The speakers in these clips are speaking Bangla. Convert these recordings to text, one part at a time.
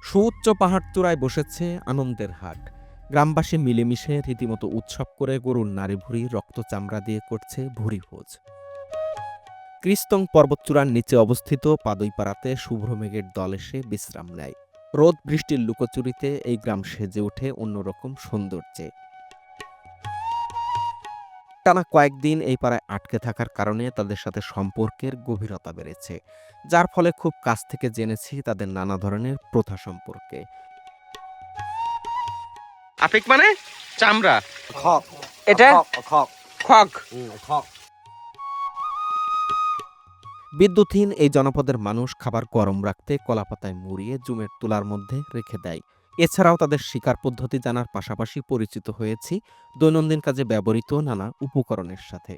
সুউচ্চ পাহাড়চূড়ায় বসেছে আনন্দের হাট। গ্রামবাসী মিলেমিশে রীতিমতো উৎসব করে গরুর নাড়ি ভুড়ি রক্ত চামড়া দিয়ে করছে ভুড়ি ভোজ। ক্রিস্তং পর্বতচূড়ার নিচে অবস্থিত পাদইপাড়াতে শুভ্র মেঘের দল এসে বিশ্রাম নেয়। রোদ বৃষ্টির লুকোচুরিতে এই গ্রাম সেজে ওঠে অন্যরকম সৌন্দর্যে। টানা কয়েকদিন এই পাড়ায় আটকে থাকার কারণে তাদের সাথে সম্পর্কের গভীরতা বেড়েছে, যার ফলে খুব কাছ থেকে জেনেছি তাদের নানা ধরনের প্রথা সম্পর্কে। আফিক মানে চামড়া, খক এটা খক খগ। খক বিদ্যুৎহীন এই জনপদের মানুষ খাবার গরম রাখতে কলাপাতায় মুড়িয়ে জুমের তুলার মধ্যে রেখে দেয়। এছাড়াও তাদের শিকার পদ্ধতি জানার পাশাপাশি পরিচিত হয়েছি দৈনন্দিন কাজে ব্যবহৃত নানা উপকরণের সাথে।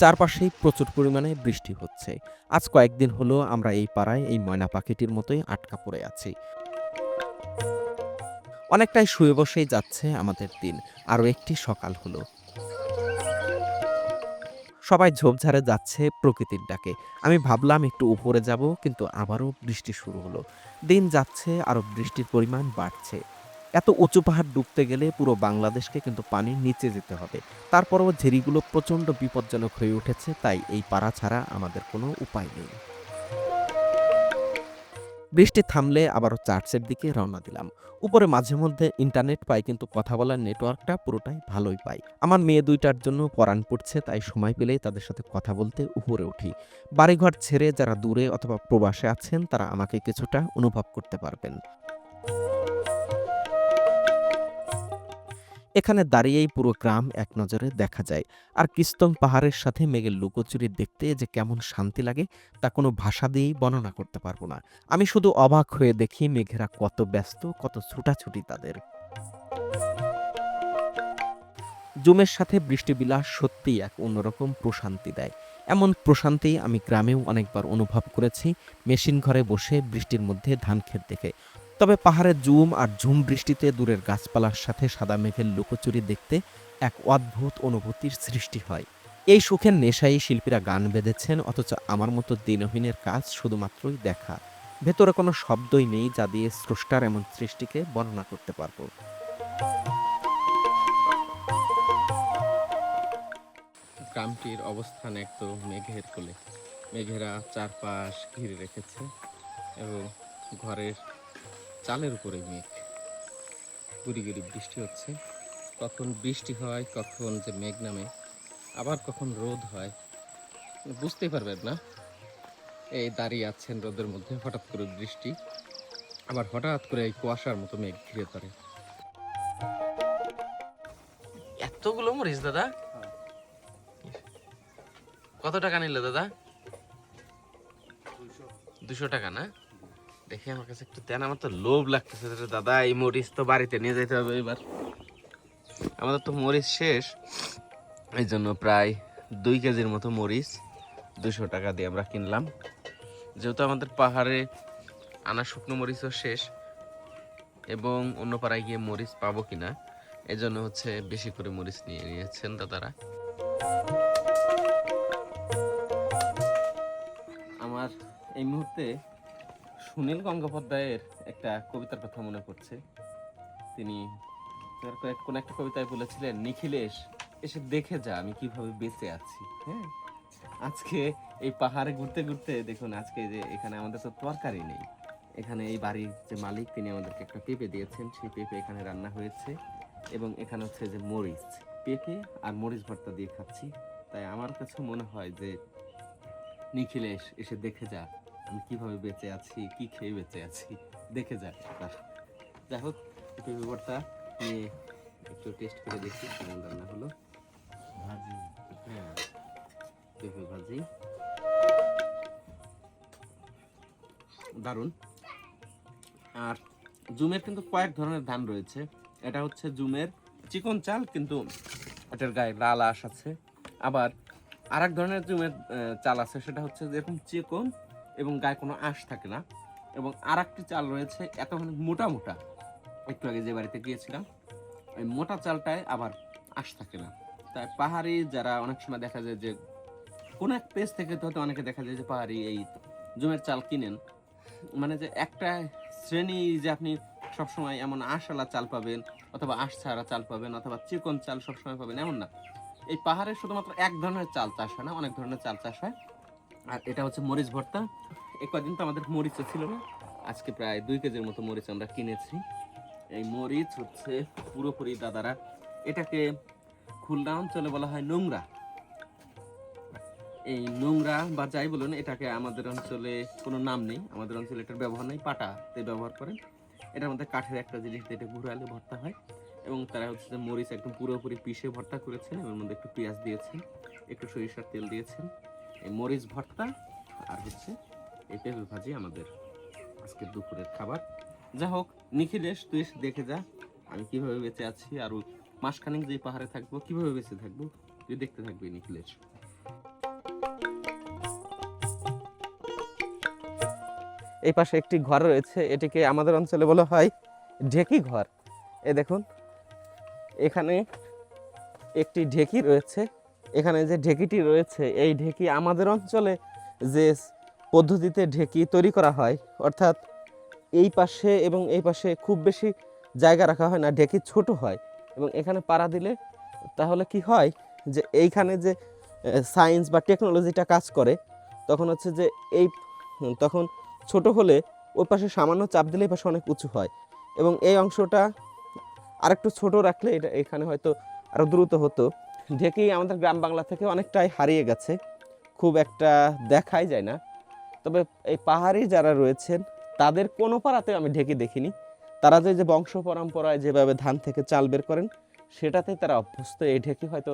চারপাশেই প্রচুর পরিমাণে বৃষ্টি হচ্ছে। আজ কয়েকদিন হলো আমরা এই পাড়ায় এই ময়না পাখিটির মতোই আটকা পড়ে আছি। অনেকটাই শুয়ে বসেই যাচ্ছে আমাদের দিন। আরও একটি সকাল হলো, সবাই ঝোপঝাড়ে যাচ্ছে প্রকৃতির ডাকে। আমি ভাবলাম একটু উপরে যাব, কিন্তু আবারও বৃষ্টি শুরু হলো। দিন যাচ্ছে, আরও বৃষ্টির পরিমাণ বাড়ছে। এত উঁচু পাহাড় ডুবতে গেলে পুরো বাংলাদেশকে কিন্তু পানির নিচে যেতে হবে। তারপরও ঝেরিগুলো প্রচণ্ড বিপজ্জনক হয়ে উঠেছে, তাই এই পাড়া ছাড়া আমাদের কোনো উপায় নেই। বৃষ্টি থামলে আবারও চার্চের দিকে রওনা দিলাম। উপরে মাঝে মধ্যে ইন্টারনেট পাই, কিন্তু কথা বলার নেটওয়ার্কটা পুরোটাই ভালোই পাই। আমার মেয়ে দুইটার জন্য পড়ান পড়ছে, তাই সময় পেলেই তাদের সাথে কথা বলতে উপরে উঠি। বাড়িঘর ছেড়ে যারা দূরে অথবা প্রবাসে আছেন তারা আমাকে কিছুটা অনুভব করতে পারবেন। এখানে দাঁড়িয়েই পুরো গ্রাম এক নজরে দেখা যায়। আর কিস্তং পাহাড়ের সাথে মেঘের লুকোচুরি দেখতে যে কেমন শান্তি লাগে তা কোনো ভাষা দিয়েই বর্ণনা করতে পারবো না। আমি শুধু অবাক হয়ে দেখি মেঘেরা কত ব্যস্ত, কত ছুটাছুটি তাদের। জুমের সাথে বৃষ্টি বিলাস সত্যিই এক অন্যরকম প্রশান্তি দেয়। এমন প্রশান্তি আমি গ্রামেও অনেকবার অনুভব করেছি, মেশিন ঘরে বসে বৃষ্টির মধ্যে ধান ক্ষেত দেখে। তবে পাহাড়ের জুম আর ঝুম বৃষ্টিতে দূরের গাছপালার সাথে সাদা মেঘের লুকোচুরি দেখতে এক অদ্ভুত অনুভূতির সৃষ্টি হয়। এই সুখের নেশায় শিল্পীরা গান বেঁধেছেন, অথচ আমার মতো দিনহীনের কাজ শুধুমাত্রই দেখা। ভেতরে কোনো শব্দই নেই যা দিয়ে স্রষ্টার এমন সৃষ্টিকে বর্ণনা করতে পারবো। গ্রামটির অবস্থান একদম মেঘের কোলে। মেঘেরা চারপাশ ঘিরে রেখেছে এবং ঘরের চালের উপরে মেঘ। গুড়ি গুড়ি বৃষ্টি হচ্ছে। কখন বৃষ্টি হয়, কখন যে মেঘ নামে, আবার কখন রোদ হয়, বুঝতেই পারবেন না। এই দাঁড়িয়ে আছেন রোদের মধ্যে, হঠাৎ করে বৃষ্টি, আবার হঠাৎ করে এই কুয়াশার মতো মেঘ ঘিরে ধরে। এতগুলো মরিচ দাদা, কত টাকা নিল দাদা? 200 টাকা না? দেখি আমার কাছে একটু দেন, আমার তো লোভ লাগতেছে দাদা। এই মরিচ তো বাড়িতে নিয়ে যেতে হবে এবার। আমাদের তো মরিচ শেষ, এই জন্য প্রায় 2 কেজির মতো মরিচ 200 টাকা দিয়ে আমরা কিনলাম। যেহেতু আমাদের পাহাড়ে আনা শুকনো মরিচও শেষ এবং অন্য পাড়ায় গিয়ে মরিচ পাবো কিনা, এই জন্য হচ্ছে বেশি করে মরিচ নিয়ে নিয়েছেন দাদারা। আমার এই মুহূর্তে সুনীল গঙ্গোপাধ্যায়ের একটা কবিতার কথা মনে পড়ছে। তিনি কোন একটা কবিতায় বলেছিলেন, নিখিলেশ এসে দেখে যা আমি কিভাবে বেঁচে আছি। হ্যাঁ, আজকে এই পাহাড়ে ঘুরতে ঘুরতে দেখুন, আজকে যে এখানে আমাদের তো তরকারি নেই। এখানে এই বাড়ির যে মালিক তিনি আমাদেরকে একটা পেঁপে দিয়েছেন, সেই পেঁপে এখানে রান্না হয়েছে এবং এখানে হচ্ছে যে মরিচ, পেঁপে আর মরিচ ভর্তা দিয়ে খাচ্ছি। তাই আমার কাছে মনে হয় যে নিখিলেশ এসে দেখে যা আমি কিভাবে বেঁচে আছি, কি খেয়ে বেঁচে আছি, দেখে যা। যাই হোক, পেঁপে ভর্তা নিয়ে একটু টেস্ট করে দেখি কেমন রান্না হলো। ভাজি, হ্যাঁ, পেঁপে ভাজি দারুণ। আর জুমের কিন্তু কয়েক ধরনের ধান রয়েছে। এটা হচ্ছে জুমের চিকন চাল, কিন্তু এটার গায়ে লাল আঁশ আছে। আবার আর এক ধরনের জুমের চাল আছে, সেটা হচ্ছে যেরকম চিকন এবং গায়ে কোনো আঁশ থাকে না। এবং আর একটি চাল রয়েছে এতখানি মোটা মোটা, একটু আগে যে বাড়িতে গিয়েছিলাম, ওই মোটা চালটায় আবার আঁশ থাকে না। তাই পাহাড়ি যারা অনেক সময় দেখা যায় যে কোন এক পেজ থেকে তো হয়তো অনেকে দেখা যায় যে পাহাড়ি এই জমের চাল কিনেন, মানে যে একটা শ্রেণী যে আপনি সবসময় এমন আঁশওয়ালা চাল পাবেন অথবা আঁশ ছাড়া চাল পাবেন অথবা চিকন চাল সবসময় পাবেন এমন না। এই পাহাড়ে শুধুমাত্র এক ধরনের চাল চাষ হয় না, অনেক ধরনের চাল চাষ হয়। আর এটা হচ্ছে মরিচ ভর্তা। এই কদিন তো আমাদের মরিচও ছিল না, আজকে প্রায় 2 কেজির মতো মরিচ আমরা কিনেছি। এই মরিচ হচ্ছে পুরোপুরি দাদারা, এটাকে খুলনা অঞ্চলে বলা হয় নোংরা। এই নোংরা বা যাই বলুন, এটাকে আমাদের অঞ্চলে কোনো নাম নেই, আমাদের অঞ্চলে এটার ব্যবহার নেই, পাটাতে ব্যবহার করেন। এটার মধ্যে কাঠের একটা জিনিস দিয়ে এটা ঘুরালে ভর্তা হয়। এবং তারা হচ্ছে যে মরিচ একদম পুরোপুরি পিষে ভর্তা করেছেন, এর মধ্যে একটু পেঁয়াজ দিয়েছেন, একটু সরিষার তেল দিয়েছেন। এই মরিচ ভর্তা আর হচ্ছে এই পেঁপে ভাজি আমাদের আজকে দুপুরের খাবার। যা হোক নিখিলেশ, তুই এসে দেখে যা আমি কিভাবে বেঁচে আছি, আর মাসখানেক যে পাহাড়ে থাকবো কিভাবে বেঁচে থাকবো তুই দেখতে থাকবি নিখিলেশ। এই পাশে একটি ঘর রয়েছে, এটিকে আমাদের অঞ্চলে বলা হয় ঢেকি ঘর। এই দেখুন এখানে একটি ঢেকি রয়েছে, এখানে যে ঢেকিটি রয়েছে এই ঢেকি আমাদের অঞ্চলে যে পদ্ধতিতে ঢেকি তৈরি করা হয়, অর্থাৎ এই পাশে এবং এই পাশে খুব বেশি জায়গা রাখা হয় না, ঢেকি ছোট হয় এবং এখানে পাড়া দিলে তাহলে কি হয় যে এইখানে যে সায়েন্স বা টেকনোলজিটা কাজ করে, তখন হচ্ছে যে এই তখন ছোট হলে ওই পাশে সামান্য চাপ দিলে এই পাশে অনেক উঁচু হয় এবং এই অংশটা আরেকটু ছোট রাখলে এটা এখানে হয়তো আরও দ্রুত হতো। ঢেকি আমাদের গ্রাম বাংলা থেকে অনেকটাই হারিয়ে গেছে, খুব একটা দেখাই যায় না। তবে এই পাহাড়ি যারা রয়েছেন তাদের কোনো পাড়াতে আমি ঢেকি দেখিনি। তারা যে বংশ পরম্পরায় যেভাবে ধান থেকে চাল বের করেন সেটাতেই তারা অভ্যস্ত। এই ঢেকি হয়তো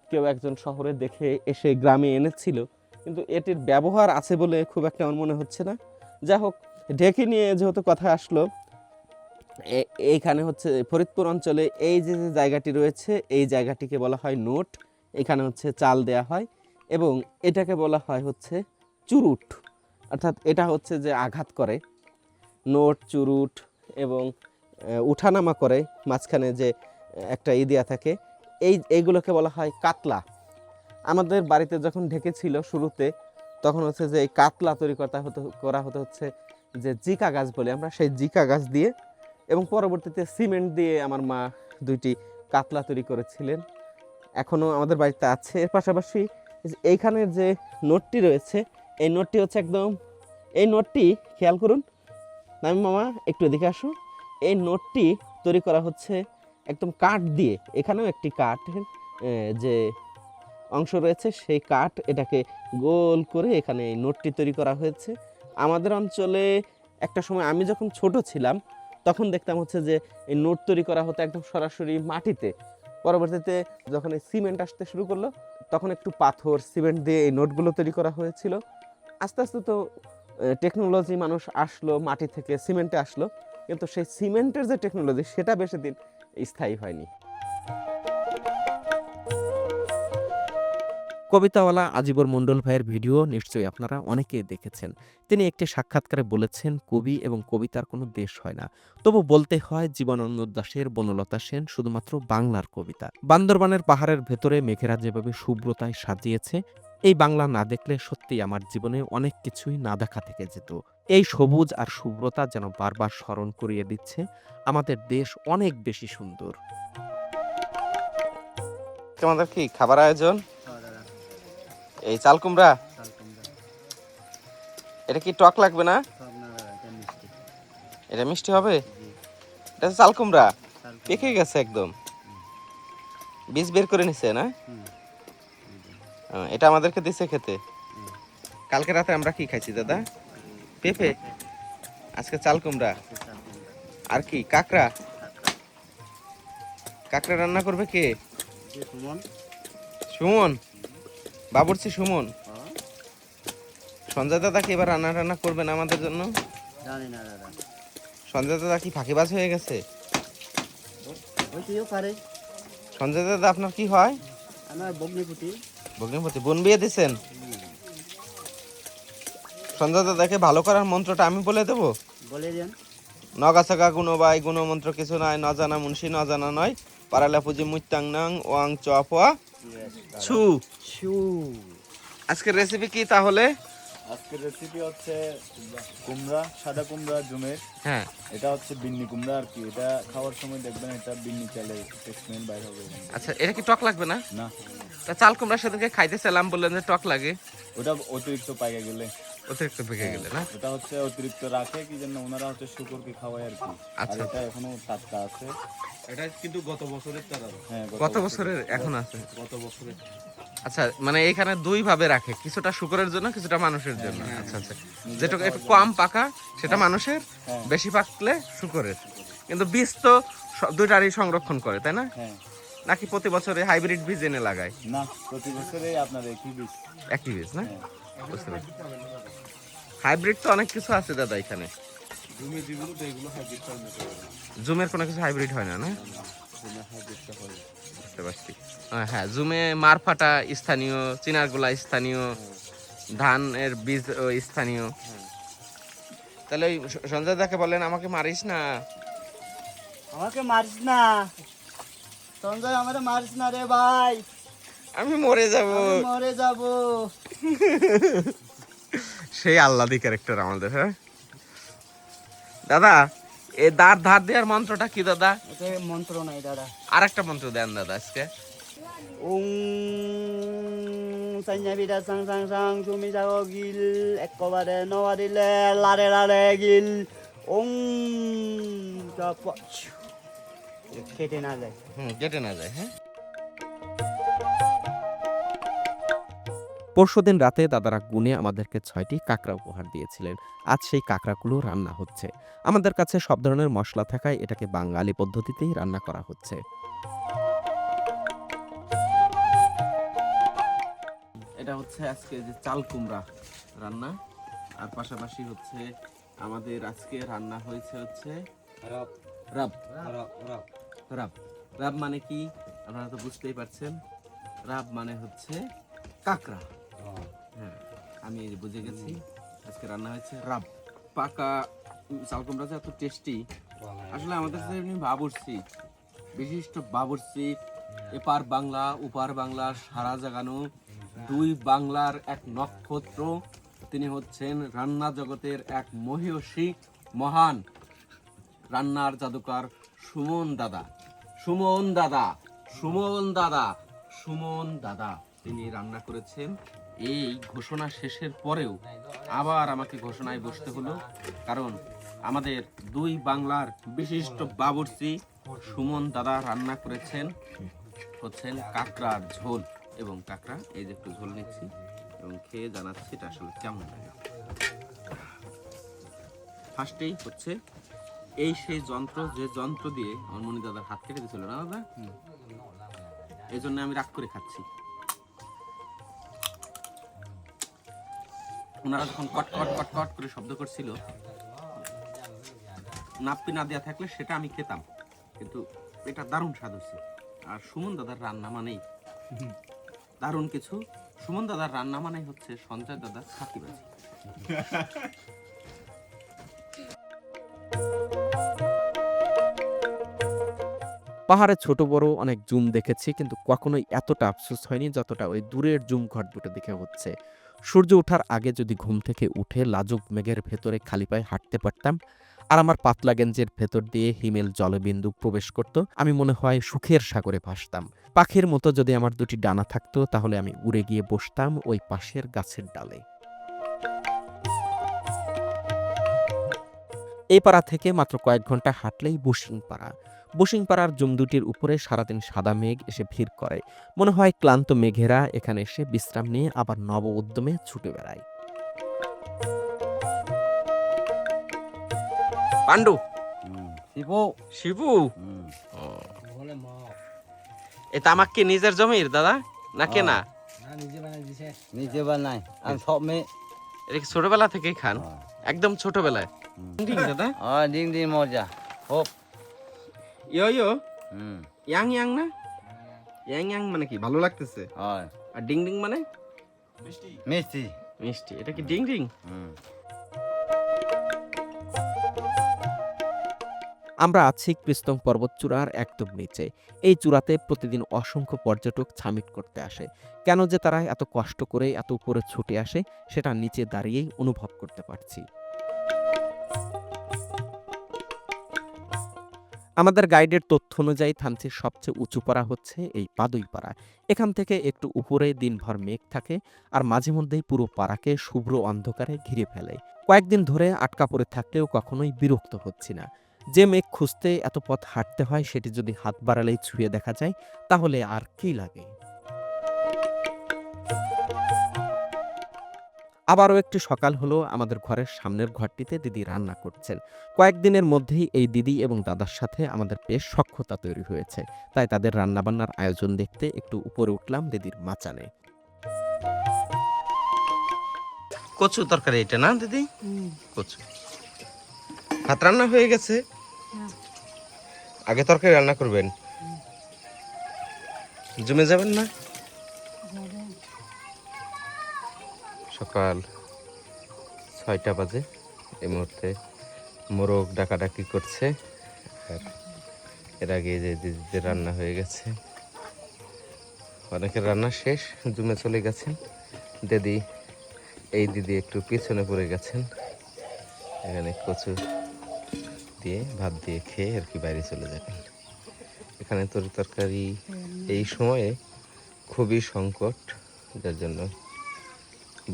কেউ একজন শহরে দেখে এসে গ্রামে এনেছিল, কিন্তু এটির ব্যবহার আছে বলে খুব একটা আমার মনে হচ্ছে না। যা হোক, ঢেকি নিয়ে যেহেতু কথা আসলো, এইখানে হচ্ছে ফরিদপুর অঞ্চলে এই যে জায়গাটি রয়েছে এই জায়গাটিকে বলা হয় নোট। এখানে হচ্ছে চাল দেয়া হয় এবং এটাকে বলা হয় হচ্ছে চুরুট, অর্থাৎ এটা হচ্ছে যে আঘাত করে, নোট চুরুট এবং উঠানামা করে, মাঝখানে যে একটা দেয়া থাকে এইগুলোকে বলা হয় কাতলা। আমাদের বাড়িতে যখন ঢেকেছিল শুরুতে তখন হচ্ছে যে এই কাতলা তৈরি করা হতো হচ্ছে যে জিকা গাছ বলে আমরা, সেই জিকা গাছ দিয়ে, এবং পরবর্তীতে সিমেন্ট দিয়ে আমার মা 2টি কাতলা তৈরি করেছিলেন, এখনও আমাদের বাড়িতে আছে। এর পাশাপাশি এইখানের যে নোটটি রয়েছে এই নোটটি হচ্ছে একদম, এই নোটটি খেয়াল করুন নামি মামা একটু এদিকে আসো, এই নোটটি তৈরি করা হচ্ছে একদম কাঠ দিয়ে। এখানেও একটি কাঠের যে অংশ রয়েছে সেই কাঠ, এটাকে গোল করে এখানে এই নোটটি তৈরি করা হয়েছে। আমাদের অঞ্চলে একটা সময় আমি যখন ছোট ছিলাম তখন দেখতাম হচ্ছে যে এই নোট তৈরি করা হতো একদম সরাসরি মাটিতে। পরবর্তীতে যখন এই সিমেন্ট আসতে শুরু করলো তখন একটু পাথর সিমেন্ট দিয়ে এই নোটগুলো তৈরি করা হয়েছিল। আস্তে আস্তে তো টেকনোলজি, মানুষ আসলো, মাটি থেকে সিমেন্টে আসলো, কিন্তু সেই সিমেন্টের যে টেকনোলজি সেটা বেশি দিন স্থায়ী হয়নি। কবিতাওয়ালা আজিবর মণ্ডল ভাইয়ের ভিডিও নিশ্চয়ই আপনারা অনেকেই দেখেছেন। তিনি একটি সাক্ষাৎকারে বলেছেন কবি এবং কবিতার কোনো দেশ হয় না, তবু বলতে হয় জীবনানন্দ দাশের বনলতা সেন শুধুমাত্র বাংলার কবিতা। বান্দরবানের পাহাড়ের ভেতরে মেঘেরা যেভাবে শুভ্রতায় সাজিয়েছে, এই বাংলা না দেখলে সত্যিই আমার জীবনে অনেক কিছুই না দেখা থেকে যেত। এই সবুজ আর শুভ্রতা যেন বারবার স্মরণ করিয়ে দিচ্ছে আমাদের দেশ অনেক বেশি সুন্দর। তোমাদের কি খাবার আয়োজন? এই চাল কুমড়া, এটা কি টক লাগবে না? এটা মিষ্টি হবে? এটা চাল কুমড়া পেকে গেছে একদম, বীজ বের করে নিছে না? এটা আমাদেরকে দিছে খেতে। কালকে রাতে আমরা কি খাইছি দাদা? পেঁপে, আজকে চাল কুমড়া। আর কি কাঁকড়া? কাঁকড়া রান্না করবে কে? সুমন, বাবুর্চি সুমন। সঞ্জয় দাদা কি এবার রান্না করবেন আমাদের জন্য? জানি না দাদা। সঞ্জয় দাদা কি ফাঁকিবাজ হয়ে গেছে? সঞ্জয় দাদা আপনার কি হয়? আমার ভগ্নিপতি। ভগ্নিপতি, বোন বিয়ে দিছেন? সঞ্জয় দাদাকে ভালো করার মন্ত্রটা আমি বলে দেবো? বলে দেন। নগাছাগা গুণবাই গুণমন্ত্র কিছু নাই, নজানা মুন্সি নজানা নয়, পারালা পুজি মুত্তাং নাং ওয়াং চপা ছু ছু। আজকের রেসিপি কি তাহলে? আজকের রেসিপি হচ্ছে কুমড়া, সাদা কুমড়া জুমের। হ্যাঁ, এটা হচ্ছে বিন্নি কুমড়া আর কি। এটা খাওয়ার সময় দেখবেন এটা বিন্নি চালে স্মেল বাইর হবে। আচ্ছা এটা কি টক লাগবে না? না, তা চাল কুমড়ার সাথে খাইতেছিলাম, বললেন যে টক লাগে। ওটা অতিরিক্ত পাইকা গেলে, অতিরিক্ত পেকে গেলে না? ওটা হচ্ছে অতিরিক্ত রাখে কি জন্য ওনারা হচ্ছে শুকরকে খাওয়ায় আর কি। আর আচ্ছা। এটা এখনো টাটকা আছে। এটা কিন্তু গত বছরের তারা, হ্যাঁ, গত বছরের এখন আছে। গত বছরের। আচ্ছা মানে এখানে দুই ভাবে রাখে, কিছুটা শুকরের জন্য কিছুটা মানুষের জন্য। আচ্ছা আচ্ছা, যেটুকু একটু কম পাকা সেটা মানুষের, হ্যাঁ। বেশি পাকলে শুকরের। কিন্তু বীজ তো দুইটারই সংরক্ষণ করে, তাই না? হ্যাঁ, নাকি প্রতি বছরে হাইব্রিড বীজ এনে লাগায়? না প্রতি বছরে আপনার একই বীজ। একই বীজ না? হ্যাঁ। বুঝতে পারছি। হাইব্রিড তো অনেক কিছু আছে দাদা এখানে। জমি যেগুলো তো এগুলো হাইব্রিড ফার্মে করে। জুমের কোনো কিছু হাইব্রিড হয় না, না? জমি হাইব্রিডটা হয়। বুঝতে পারছি। হ্যাঁ, জুমে মারফাটা স্থানীয়, চিনারগুলা স্থানীয়, ধানের বীজ স্থানীয়। তাহলে ওই সঞ্জয় দাকে বলেন আমাকে মারিস না। আমাকে মারিস না সঞ্জয়, আমারে মারিস না রে ভাই, আমি মরে যাব। আমি মরে যাব। সেই আল্লাদি ক্যারেক্টার আমাদের। হ্যাঁ দাদা, এই দাঁত ধার দেওয়ার মন্ত্রটা কি দাদা? এটা মন্ত্র নাই দাদা। আর একটা মন্ত্র দেন দাদা আজকে। ওং সাইনা বিদা সাং সাং সাং সুমি যাও গিল একবারে নওয়া দিলে লারে লারে গিল ওং কেটে না যায়। কেটে না যায়। হ্যাঁ, পরশুদিন রাতে দাদারা গুনে আমাদেরকে 6টি কাঁকড়া উপহার দিয়েছিলেন। আজ সেই কাঁকড়াগুলো রান্না হচ্ছে। আমাদের কাছে সব ধরনের মশলা থাকায় এটাকে বাঙালি পদ্ধতিতেই রান্না করা হচ্ছে। এটা হচ্ছে আজকে যে চাল কুমড়া রান্না, আর পাশাপাশি হচ্ছে আমাদের আজকে রান্না হয়েছে হচ্ছে রাব। রাব রাব রাব মানে কি আপনারা তো বুঝতেই পারছেন। রাব মানে হচ্ছে কাঁকড়া। হ্যাঁ, আমি এই যে বুঝে গেছি। আজকে রান্না হয়েছে রাব। পাকা চাল কুমড়া যে এত টেস্টি, আসলে আমাদের যে এমনি বাবুর্চি, বিশিষ্ট বাবুর্চি, এপার বাংলা ওপার বাংলা সারা জাগানো দুই বাংলার এক নক্ষত্র। তিনি হচ্ছেন রান্না জগতের এক মহিয়সী মহান রান্নার জাদুকর সুমন দাদা। সুমন দাদা, সুমন দাদা, সুমন দাদা তিনি রান্না করেছেন। এই ঘোষণা শেষের পরেও আবার আমাকে ঘোষণায় বসতে হলো, কারণ আমাদের দুই বাংলার বিশিষ্ট বাবুর্চি সুমন দাদা রান্না করেছেন হচ্ছেন কাঁকড়ার ঝোল। এবং কাঁকড়া এই যে একটু ঝোল নিচ্ছি এবং খেয়ে জানাচ্ছি এটা আসলে কেমন লাগে। ফার্স্টেই হচ্ছে এই সেই যন্ত্র, যে যন্ত্র দিয়ে আমার মনি দাদার হাত কেটে দিয়েছিল না দাদা, এই জন্য আমি রাগ করে খাচ্ছি। ওনারা যখন কট কট কট কট করে শব্দ করছিল, নাপ্পি না দেওয়া থাকলে সেটা আমি খেতাম, কিন্তু এটা দারুণ স্বাদ হচ্ছে। আর সুমন দাদার রান্না মানেই দারুণ কিছু। সুমন দাদার রান্না মানে হচ্ছে সঞ্জয় দাদার ফাঁকিবাজি। পাহাড়ে ছোট বড় অনেক জুম দেখেছি, কিন্তু কখনোই এতটা আফসোস হয়নি যতটা ওই দূরের জুম ঘর দুটো দেখে হচ্ছে। সূর্য ওঠার আগে যদি ঘুম থেকে উঠে লাজুক মেঘের ভেতরে খালি পায়ে হাঁটতে পারতাম, আর আমার পাতলা গেঞ্জের ভেতর দিয়ে হিমেল জলবিন্দু প্রবেশ করত, আমি মনে হয় সুখের সাগরে ভাসতাম। পাখির মতো যদি আমার দুটি ডানা থাকতো, তাহলে আমি উড়ে গিয়ে বসতাম ওই পাশের গাছের ডালে। এই পাড়া থেকে মাত্র কয়েক ঘন্টা হাঁটলেই বসিংপাড়া। বসিংপাড়ার জুম দুটির উপরে সারাদিন সাদা মেঘ এসে ভিড় করে। মনে হয় ক্লান্ত মেঘেরা এখানে এসে বিশ্রাম নিয়ে আবার নব উদ্যমে ছুটে বেড়ায়। পান্ডু, শিবু শিবু, এ তামাক কি নিজের জমির দাদা না কেনা? নিজে বানাই, আমি সব মেয়ে এটা কি ছোটবেলা থেকেই খান? একদম ছোটবেলায়? ডিং দাদা, দিন দিন মজা হোক। ইয়ো ইয়ো, ইয়াং ইয়াং না? ইয়াং ইয়াং মানে কি ভালো লাগতেছে? হয় আর ডিং ডিং মানে মিষ্টি। মিষ্টি। এটা কি ডিং ডিং? আমরা আছি কৃস্তং পর্বতচূড়ার একদম নিচে। এই চূড়াতে প্রতিদিন অসংখ্য পর্যটক সামিট করতে আসে। কেন যে তারা এত কষ্ট করে এত উপরে ছুটে আসে সেটা নিচে দাঁড়িয়েই অনুভব করতে পারছি। আমাদের গাইডের তথ্য অনুযায়ী থানচির সবচেয়ে উঁচু পাড়া হচ্ছে এই পাদুই পাড়া। এখান থেকে একটু উপরে দিনভর মেঘ থাকে আর মাঝে মধ্যেই পুরো পাড়াকে শুভ্র অন্ধকারে ঘিরে ফেলে। কয়েকদিন ধরে আটকা পড়ে থাকলেও কখনোই বিরক্ত হচ্ছি না। যে মেঘ খুঁজতে এত পথ হাঁটতে হয় সেটি যদি হাত বাড়ালেই ছুঁয়ে দেখা যায় তাহলে আর কি লাগে। আবারও একটি সকাল হলো, আমাদের ঘরের সামনের ঘরটিতে দিদি রান্না করছেন। কয়েকদিনের মধ্যেই এই দিদি এবং দাদার সাথে আমাদের বেশ সখ্যতা তৈরি হয়েছে, তাই তাদের রান্নাবান্নার আয়োজন দেখতে একটু উপরে উঠলাম দিদির মাচানে। কচু তরকারি এটা না দিদি? কচু ভাত রান্না হয়ে গেছে, আগে তরকারি রান্না করবেন। জমে যাবেন না? সকাল 6টা বাজে, এই মুহূর্তে মোরগ ডাকাডাকি করছে। আর এর আগে যে দিদিদের রান্না হয়ে গেছে, অনেকের রান্না শেষ, জমে চলে গেছেন। দিদি এই দিদি একটু পিছনে পড়ে গেছেন, এখানে কচু দিয়ে ভাত দিয়ে খেয়ে আর কি বাইরে চলে যাবেন। এখানে তরকারি এই সময়ে খুবই সংকট, যার জন্য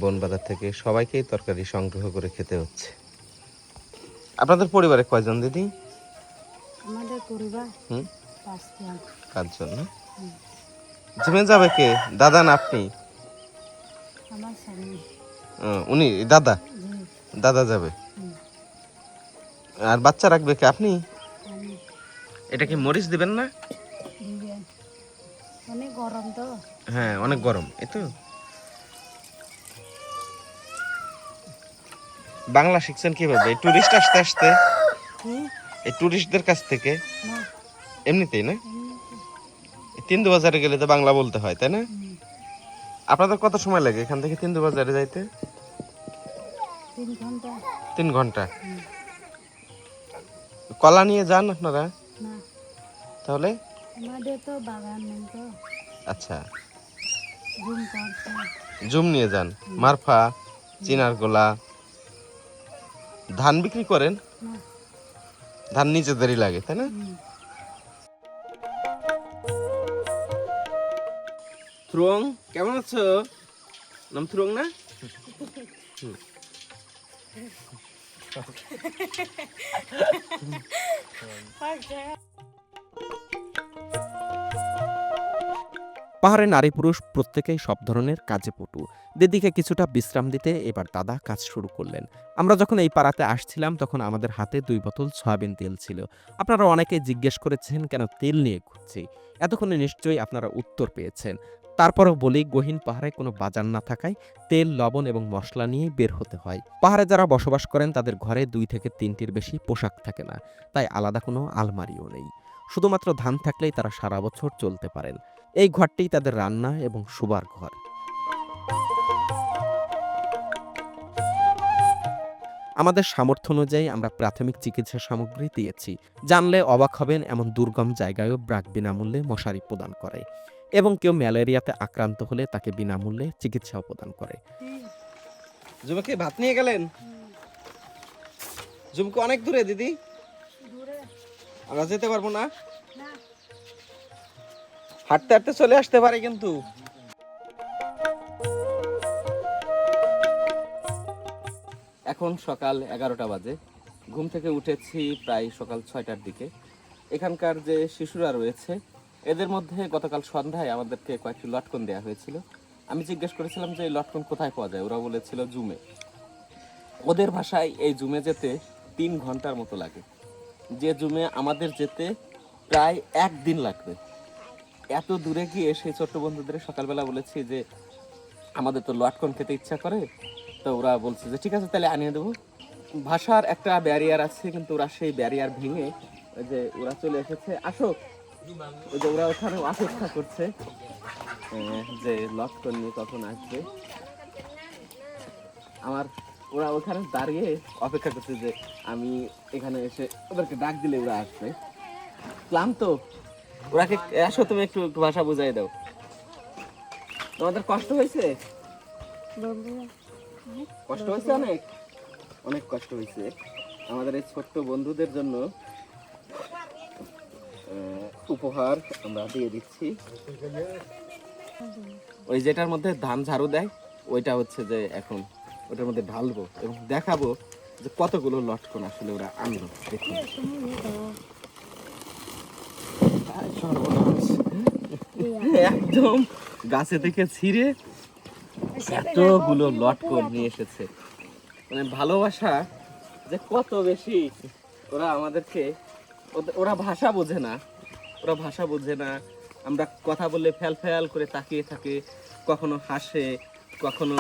বন বাজার থেকে সবাইকেই তরকারি সংগ্রহ করে খেতে হচ্ছে। আপনাদের পরিবারে কয়জন দিদি? আমাদের পরিবার হুম, 5 জন। 5 জন না? জমে যাবে কে, দাদা না আপনি? আমার স্বামী। উনি দাদা? জি, দাদা যাবে। হুম। আর বাচ্চা রাখবে কে, আপনি? আমি এটা কি মরিচ দিবেন না? দিবে। অনেক গরম তো। হ্যাঁ অনেক গরম। এই তো বাংলা শিখছেন কিভাবে? এই টুরিস্ট আসতে আসতে, কি? এই টুরিস্টদের কাছ থেকে? না, এমনিতেই না? এমনিতে। তিন্দুবাজারে গেলে তো বাংলা বলতে হয়, তাই না? হুম, আপনাদের কত সময় লাগে এখান থেকে তিন্দুবাজারে যাইতে? 3 ঘন্টা। 3 ঘন্টা। হুম, কলা নিয়ে যান আপনারা? না, তাহলে আমাদের তো বাগান নেই তো। আচ্ছা, জুম করছে। জুম নিয়ে যান। মারফা, চিনার গোলা। ধান বিক্রি করেন? না, ধান নিজেদেরই লাগে, তাই না? হুম, থ্রুং কেমন আছো? নাম থ্রুং না? পাহাড়ে নারী পুরুষ প্রত্যেকেই সব ধরনের কাজে পটু। দিদিকে কিছুটা বিশ্রাম দিতে এবার দাদা কাজ শুরু করলেন। আমরা যখন এই পাড়াতে আসছিলাম তখন আমাদের হাতে 2 বোতল সয়াবিন তেল ছিল। আপনারা অনেকেই জিজ্ঞেস করেছেন কেন তেল নিয়ে ঘুরছি। এতক্ষণে নিশ্চয়ই আপনারা উত্তর পেয়েছেন। তারপরও বলি, গহীন পাহাড়ে কোনো বাজার না থাকায় তেল, লবণ এবং মশলা নিয়ে বের হতে হয়। পাহাড়ে যারা বসবাস করেন তাদের ঘরে 2 থেকে 3টির বেশি পোশাক থাকে না, তাই আলাদা কোনো আলমারিও নেই। শুধুমাত্র ধান থাকলেই তারা সারা বছর চলতে পারেন। এই ঘরটি তাদের রান্না এবং শোবার ঘর। আমাদের সামর্থ্য অনুযায়ী আমরা প্রাথমিক চিকিৎসা সামগ্রী দিয়েছি। জানলে অবাক হবেন, এমন দুর্গম জায়গায়ও ব্রাক বিনামূল্যে মশারি প্রদান করে এবং কেউ ম্যালেরিয়াতে আক্রান্ত হলে তাকে বিনামূল্যে চিকিৎসাও প্রদান করে। জুমকে ভাত নিয়ে গেলেন? জুমকে অনেক দূরে দিদি, দূরে। আমরা যেতে পারবো না। না, হাঁটতে হাঁটতে চলে আসতে পারে কিন্তু। এখন সকাল 11টা বাজে, ঘুম থেকে উঠেছি প্রায় সকাল 6টার দিকে। এখানকার যে শিশুরা রয়েছে এদের মধ্যে গতকাল সন্ধ্যায় আমাদেরকে কয়েকটি লটকন দেওয়া হয়েছিল। আমি জিজ্ঞেস করেছিলাম যে এই লটকন কোথায় পাওয়া যায়, ওরা বলেছিল জুমে। ওদের ভাষায় এই জুমে যেতে 3 ঘন্টার মতো লাগে, যে জুমে আমাদের যেতে প্রায় 1 দিন লাগবে। এত দূরে গিয়ে সেই ছোট্ট বন্ধুদের সকালবেলা বলেছি যে আমাদের তো লটকন খেতে ইচ্ছা করে, তো ওরা বলছে যে ঠিক আছে তাহলে আনিয়ে দেবো। ভাষার একটা ব্যারিয়ার আছে, কিন্তু ওরা সেই ব্যারিয়ার ভেঙে ওই যে ওরা চলে এসেছে। আসো, ওই যে ওরা ওখানে অপেক্ষা করছে যে লটকন নিয়ে কখন আসবে। আমার ওরা ওখানে দাঁড়িয়ে অপেক্ষা করছে যে আমি এখানে এসে ওদেরকে ডাক দিলে ওরা আসবে। ক্লান্ত, ওরাকে আসো তুমি একটু একটু ভাষা বুঝাই দাও। তোমাদের কষ্ট হয়েছে? কষ্ট হয়েছে অনেক, অনেক কষ্ট হয়েছে। আমাদের এই ছোট্ট বন্ধুদের জন্য উপহার আমরা দিয়ে দিচ্ছি। ওই যেটার মধ্যে ধান ঝাড়ু দেয় ওইটা হচ্ছে যে এখন ওটার মধ্যে ঢালবো এবং দেখাবো যে কতগুলো লটকন আসলে ওরা আনলো। দেখুন একদম গাছে থেকে ছিঁড়ে এতগুলো লটকন নিয়ে এসেছে। মানে ভালোবাসা যে কত বেশি। ওরা আমাদেরকে, ওরা ভাষা বোঝে না, ওরা ভাষা বোঝে না। আমরা কথা বললে ফ্যাল ফ্যাল করে তাকিয়ে থাকে, কখনো হাসে, কখনো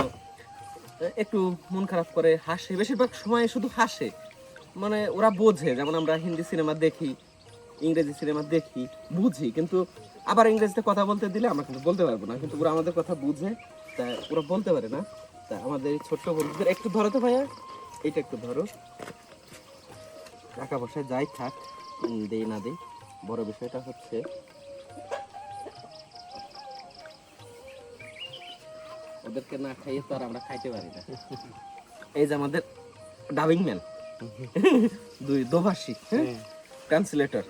একটু মন খারাপ করে হাসে, বেশিরভাগ সময় শুধু হাসে। মানে ওরা বোঝে, যেমন আমরা হিন্দি সিনেমা দেখি, ইংরেজি সিনেমা দেখি, বুঝি, কিন্তু আবার ইংরেজিতে কথা বলতে দিলে আমরা কিন্তু বলতে পারবো না, কিন্তু ওরা আমাদের কথা বুঝে, তাই ওরা বলতে পারে না। তা আমাদের এই ছোট্ট বন্ধুদের একটু ধরো তো ভাইয়া, এইটা একটু ধরো। টাকা পয়সা যাই থাক, দেই না দেই, বড় বিষয়টা হচ্ছে ওদেরকে না খাইয়ে তো আর আমরা খাইতে পারি না। এই যে আমাদের ডাবিং ম্যান, দুই দোভাষী ট্রান্সলেটর,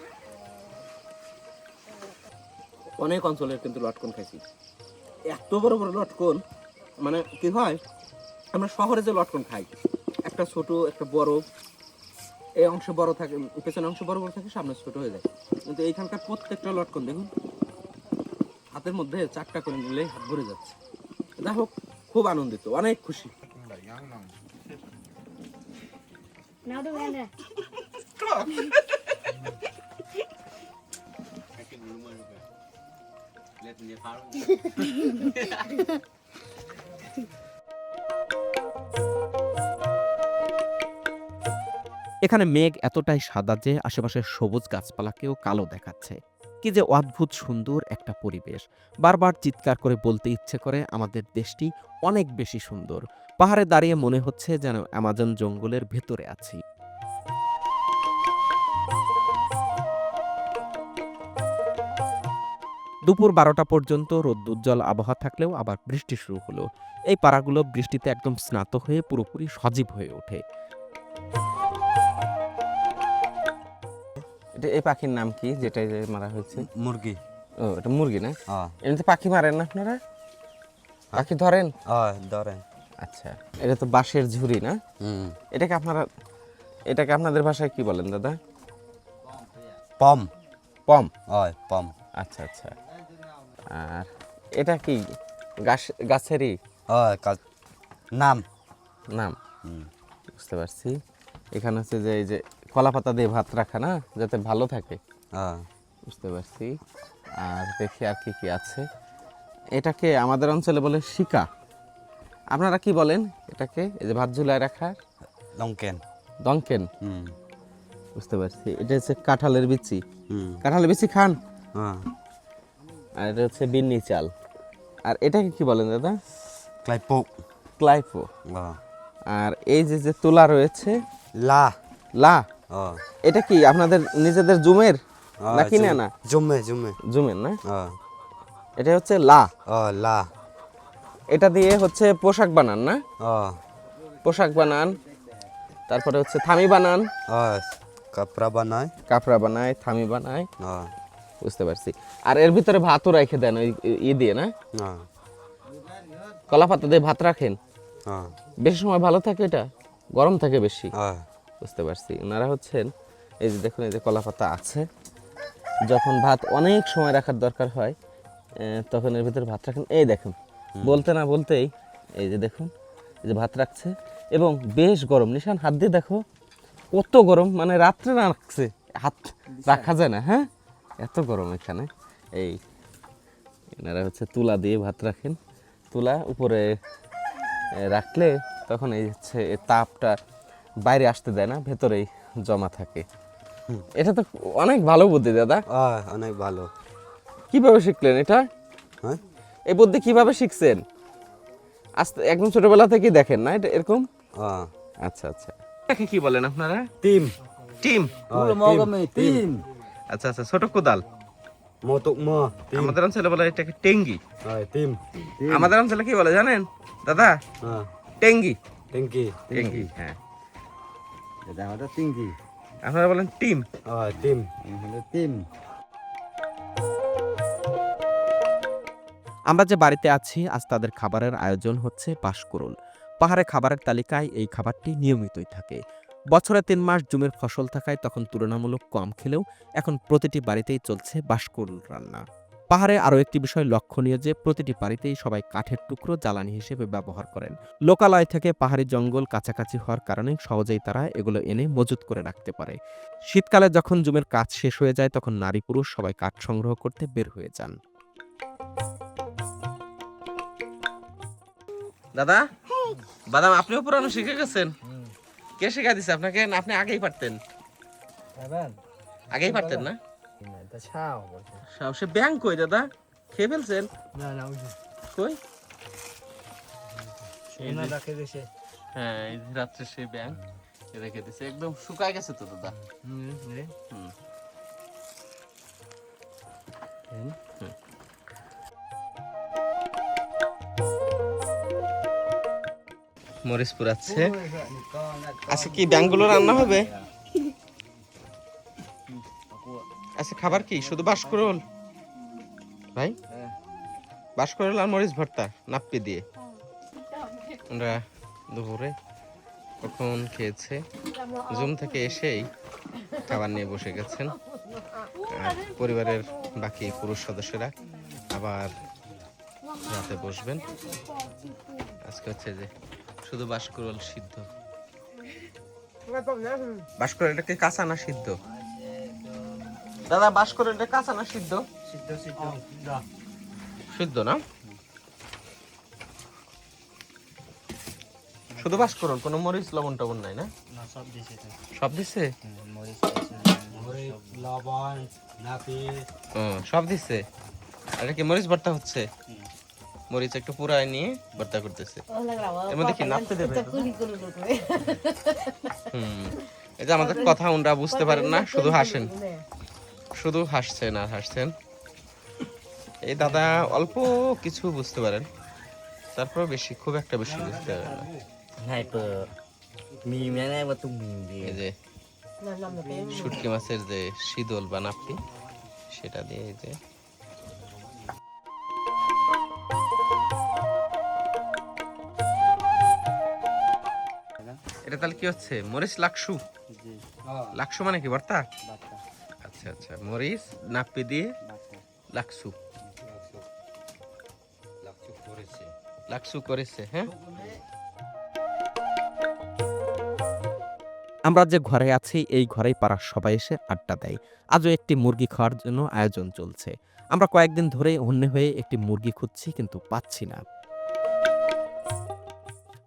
অনেক অঞ্চলের কিন্তু লটকন খাইছি। এত বড় বড় লটকন, মানে কি হয় আমরা শহরে যে লটকন খাই, একটা ছোট একটা বড়, এই অংশ বড় থাকে, পেছনের অংশ বড় বড় থাকে, সামনে ছোট হয়ে যায়। কিন্তু এইখানকার প্রত্যেকটা লটকন দেখুন হাতের মধ্যে 4টা করে নিলে হাত ভরে যাচ্ছে। যাই হোক, খুব আনন্দিত, অনেক খুশি। এখানে মেঘ এতটাই সাদা যে আশেপাশের সবুজ গাছপালাকেও কালো দেখাচ্ছে। কি যে অদ্ভুত সুন্দর একটা পরিবেশ। বারবার চিৎকার করে বলতে ইচ্ছে করে আমাদের দেশটি অনেক বেশি সুন্দর। পাহাড়ে দাঁড়িয়ে মনে হচ্ছে যেন অ্যামাজন জঙ্গলের ভেতরে আছি। দুপুর 12টা পর্যন্ত রোদ্দুজ্জ্বল আবহাওয়া থাকলেও আবার বৃষ্টি শুরু হলো। এই পাড়াগুলো বৃষ্টিতে একদম স্নাত হয়ে পুরোপুরি সজীব হয়ে ওঠে। এটা এই পাখির নাম কি, যেটা যে মারা হয়েছে? মুরগি। ও, এটা মুরগি না? হ্যাঁ এমনিতে পাখি মারেন না আপনারা? পাখি ধরেন? হ্যাঁ ধরেন। আচ্ছা, এটা তো বাঁশের ঝুড়ি না? হুম। এটাকে আপনাদের ভাষায় কি বলেন দাদা? পম। পম? হয় পম। আচ্ছা আচ্ছা। আর এটা কি গাছেরই হয় নাম। নাম? হুম। বুঝতে পারছি। এখানে হচ্ছে যে এই যে কলা পাতা দিয়ে ভাত রাখা না, যাতে ভালো থাকে। হ্যাঁ বুঝতে পারছি। আর দেখি আর কি কি আছে। এটাকে আমাদের অঞ্চলে বলে শিকা, আপনারা কি বলেন এটাকে? এই যে ভাত ঝুলায় রাখা লঙ্কেন। দঙ্কেন। হুম। বুঝতে পারছি। এটা হচ্ছে কাঁঠালের বিচি। হুম। কাঁঠালের বিচি খান? হ্যাঁ। আর এটা হচ্ছে বিন্নি চাল। আর এটাকে কি বলেন দাদা? ক্লাইপো। ক্লাইপো। হ্যাঁ। আর এই যে যে তুলা রয়েছে, লা। লা, হ্যাঁ। এটা কি আপনাদের নিজেদের জুমের না কিনে না? জুমে জুমে। জুমের না? হ্যাঁ। এটা হচ্ছে লা। লা। এটা দিয়ে হচ্ছে পোশাক বানান না? হ্যাঁ। পোশাক বানান, তারপরে হচ্ছে থামি বানান। হ্যাঁ কাপড়া বানায়। কাপড়া বানায়, থামি বানায়। হ্যাঁ। বুঝতে পারছি। আর এর ভিতরে ভাতও রেখে দেন ওই দিয়ে না? হ্যাঁ। কলা পাতা দিয়ে ভাত রাখেন? হ্যাঁ। বেশি সময় ভালো থাকে, এটা গরম থাকে বেশি। হ্যাঁ। বুঝতে পারছি। ওনারা হচ্ছেন এই যে দেখুন, এই যে কলা পাতা আছে, যখন ভাত অনেক সময় রাখার দরকার হয় তখন এর ভিতরে ভাত রাখেন। এই দেখুন, বলতে না বলতেই এই যে দেখুন, এই যে ভাত রাখছে এবং বেশ গরম। নিশান হাত দিয়ে দেখো কত গরম, মানে রাত্রে রাখছে, হাত রাখা যায় না। হ্যাঁ, এত গরম এখানে। এই এনারা হচ্ছে তুলা দিয়ে ভাত রাখেন। তুলা উপরে রাখলে তখন এই হচ্ছে তাপটা বাইরে আসতে দেয় না, ভেতরেই জমা থাকে। এটা তো অনেক ভালো বুদ্ধি দাদা। হ্যাঁ অনেক ভালো। কিভাবে শিখলেন এটা? হ্যাঁ। এই বুদ্ধি কিভাবে শিখছেন? আস্তে একদম ছোটবেলা থেকেই দেখেন না এটা এরকম? হ্যাঁ। আচ্ছা আচ্ছা। এটাকে কি বলেন আপনারা? Tim. টিম। Tim. আচ্ছা আচ্ছা, ছোট কোদাল। Motok mo. Tim. আমাদের অঞ্চলে বলে এটাকে টেঙ্গি। Tim. আমাদের অঞ্চলে কি বলে জানেন দাদা? Ah, টেঙ্গি। tinggi. টেঙ্গি, হ্যাঁ। এটা আমাদের টিঙ্গি। আপনারা বলেন টিম। Tim. টিম। আমরা যে বাড়িতে আছি আজ তাদের খাবারের আয়োজন হচ্ছে বাঁশকুড়ুল। পাহাড়ে খাবারের তালিকায় এই খাবারটি নিয়মিতই থাকে। বছরে 3 মাস জমির ফসল থাকায় তখন তুলনামূলক কম খেলেও এখন প্রতিটি বাড়িতেই চলছে বাঁশকুড়ুল রান্না। পাহাড়ে আরও একটি বিষয় লক্ষণীয় যে প্রতিটি বাড়িতেই সবাই কাঠের টুকরো জ্বালানি হিসেবে ব্যবহার করেন। লোকালয় থেকে পাহাড়ি জঙ্গল কাছাকাছি হওয়ার কারণে সহজেই তারা এগুলো এনে মজুত করে রাখতে পারে। শীতকালে যখন জমির কাজ শেষ হয়ে যায় তখন নারী পুরুষ সবাই কাঠ সংগ্রহ করতে বের হয়ে যান। দাদা, বাদাম আপনিও পুরানো শিখে গেছেন? কে শিখা দিছে আপনাকে? না আপনি আগেই পারতেন? আগেই পারতেন না? সে ব্যাং কই দাদা? খেয়ে ফেলছেন? কই? হ্যাঁ, এই যে রাত্রে সেই ব্যাং রেখে দিছে, একদম শুকায় গেছে তো দাদা। মরিচ পুরাচ্ছে। আচ্ছা, কি ব্যাংগুলো রান্না হবে? আচ্ছা, খাবার কি শুধু বাঁশকুড়ুল ভাই? বাঁশকুড়ুল আর মরিচ ভর্তা নাপ্পি দিয়ে। আমরা দুপুরে কখন খেয়েছে, জুম থেকে এসেই খাবার নিয়ে বসে গেছেন। আর পরিবারের বাকি পুরুষ সদস্যরা আবার রাতে বসবেন। আজকে হচ্ছে যে শুধু বাঁশকুড়ুল সিদ্ধ। বাঁশকুড়ুলটা কি কাঁচা না সিদ্ধ? দাদা, বাঁশকুড়ুলটা কাঁচা না সিদ্ধ? সিদ্ধ না? শুধু বাঁশকুড়ুল, কোনো মরিচ লবণ টবণ নাই না? সব দিছে? সব দিছে। এটা কি মরিচ ভর্তা হচ্ছে? মরিচ একটু পুরায় নিয়ে ভর্তা করতেছে। এর মধ্যে কি নাপতে দেবে? এই যে আমাদের কথা ওনারা বুঝতে পারেন না, শুধু হাসেন, শুধু হাসছেন আর হাসছেন। এই দাদা অল্প কিছু বুঝতে পারেন, তারপর বেশি খুব একটা বেশি বুঝতে পারেন না। এই যে শুটকি মাছের যে শীতল বা নাপ্পি, সেটা দিয়ে এই যে এটা তাহলে কি হচ্ছে? মরিচ লাকসু? লাকসু মানে কি ভর্তা? আচ্ছা আচ্ছা, মরিচ নাপ্পি দিয়ে লাকসু। লাকসু করেছে, হ্যাঁ। আমরা যে ঘরে আছি এই ঘরেই পাড়ার সবাই এসে আড্ডা দেয়। আজও একটি মুরগি খাওয়ার জন্য আয়োজন চলছে। আমরা কয়েকদিন ধরে হন্যে হয়ে একটি মুরগি খুঁজছি, কিন্তু পাচ্ছি না।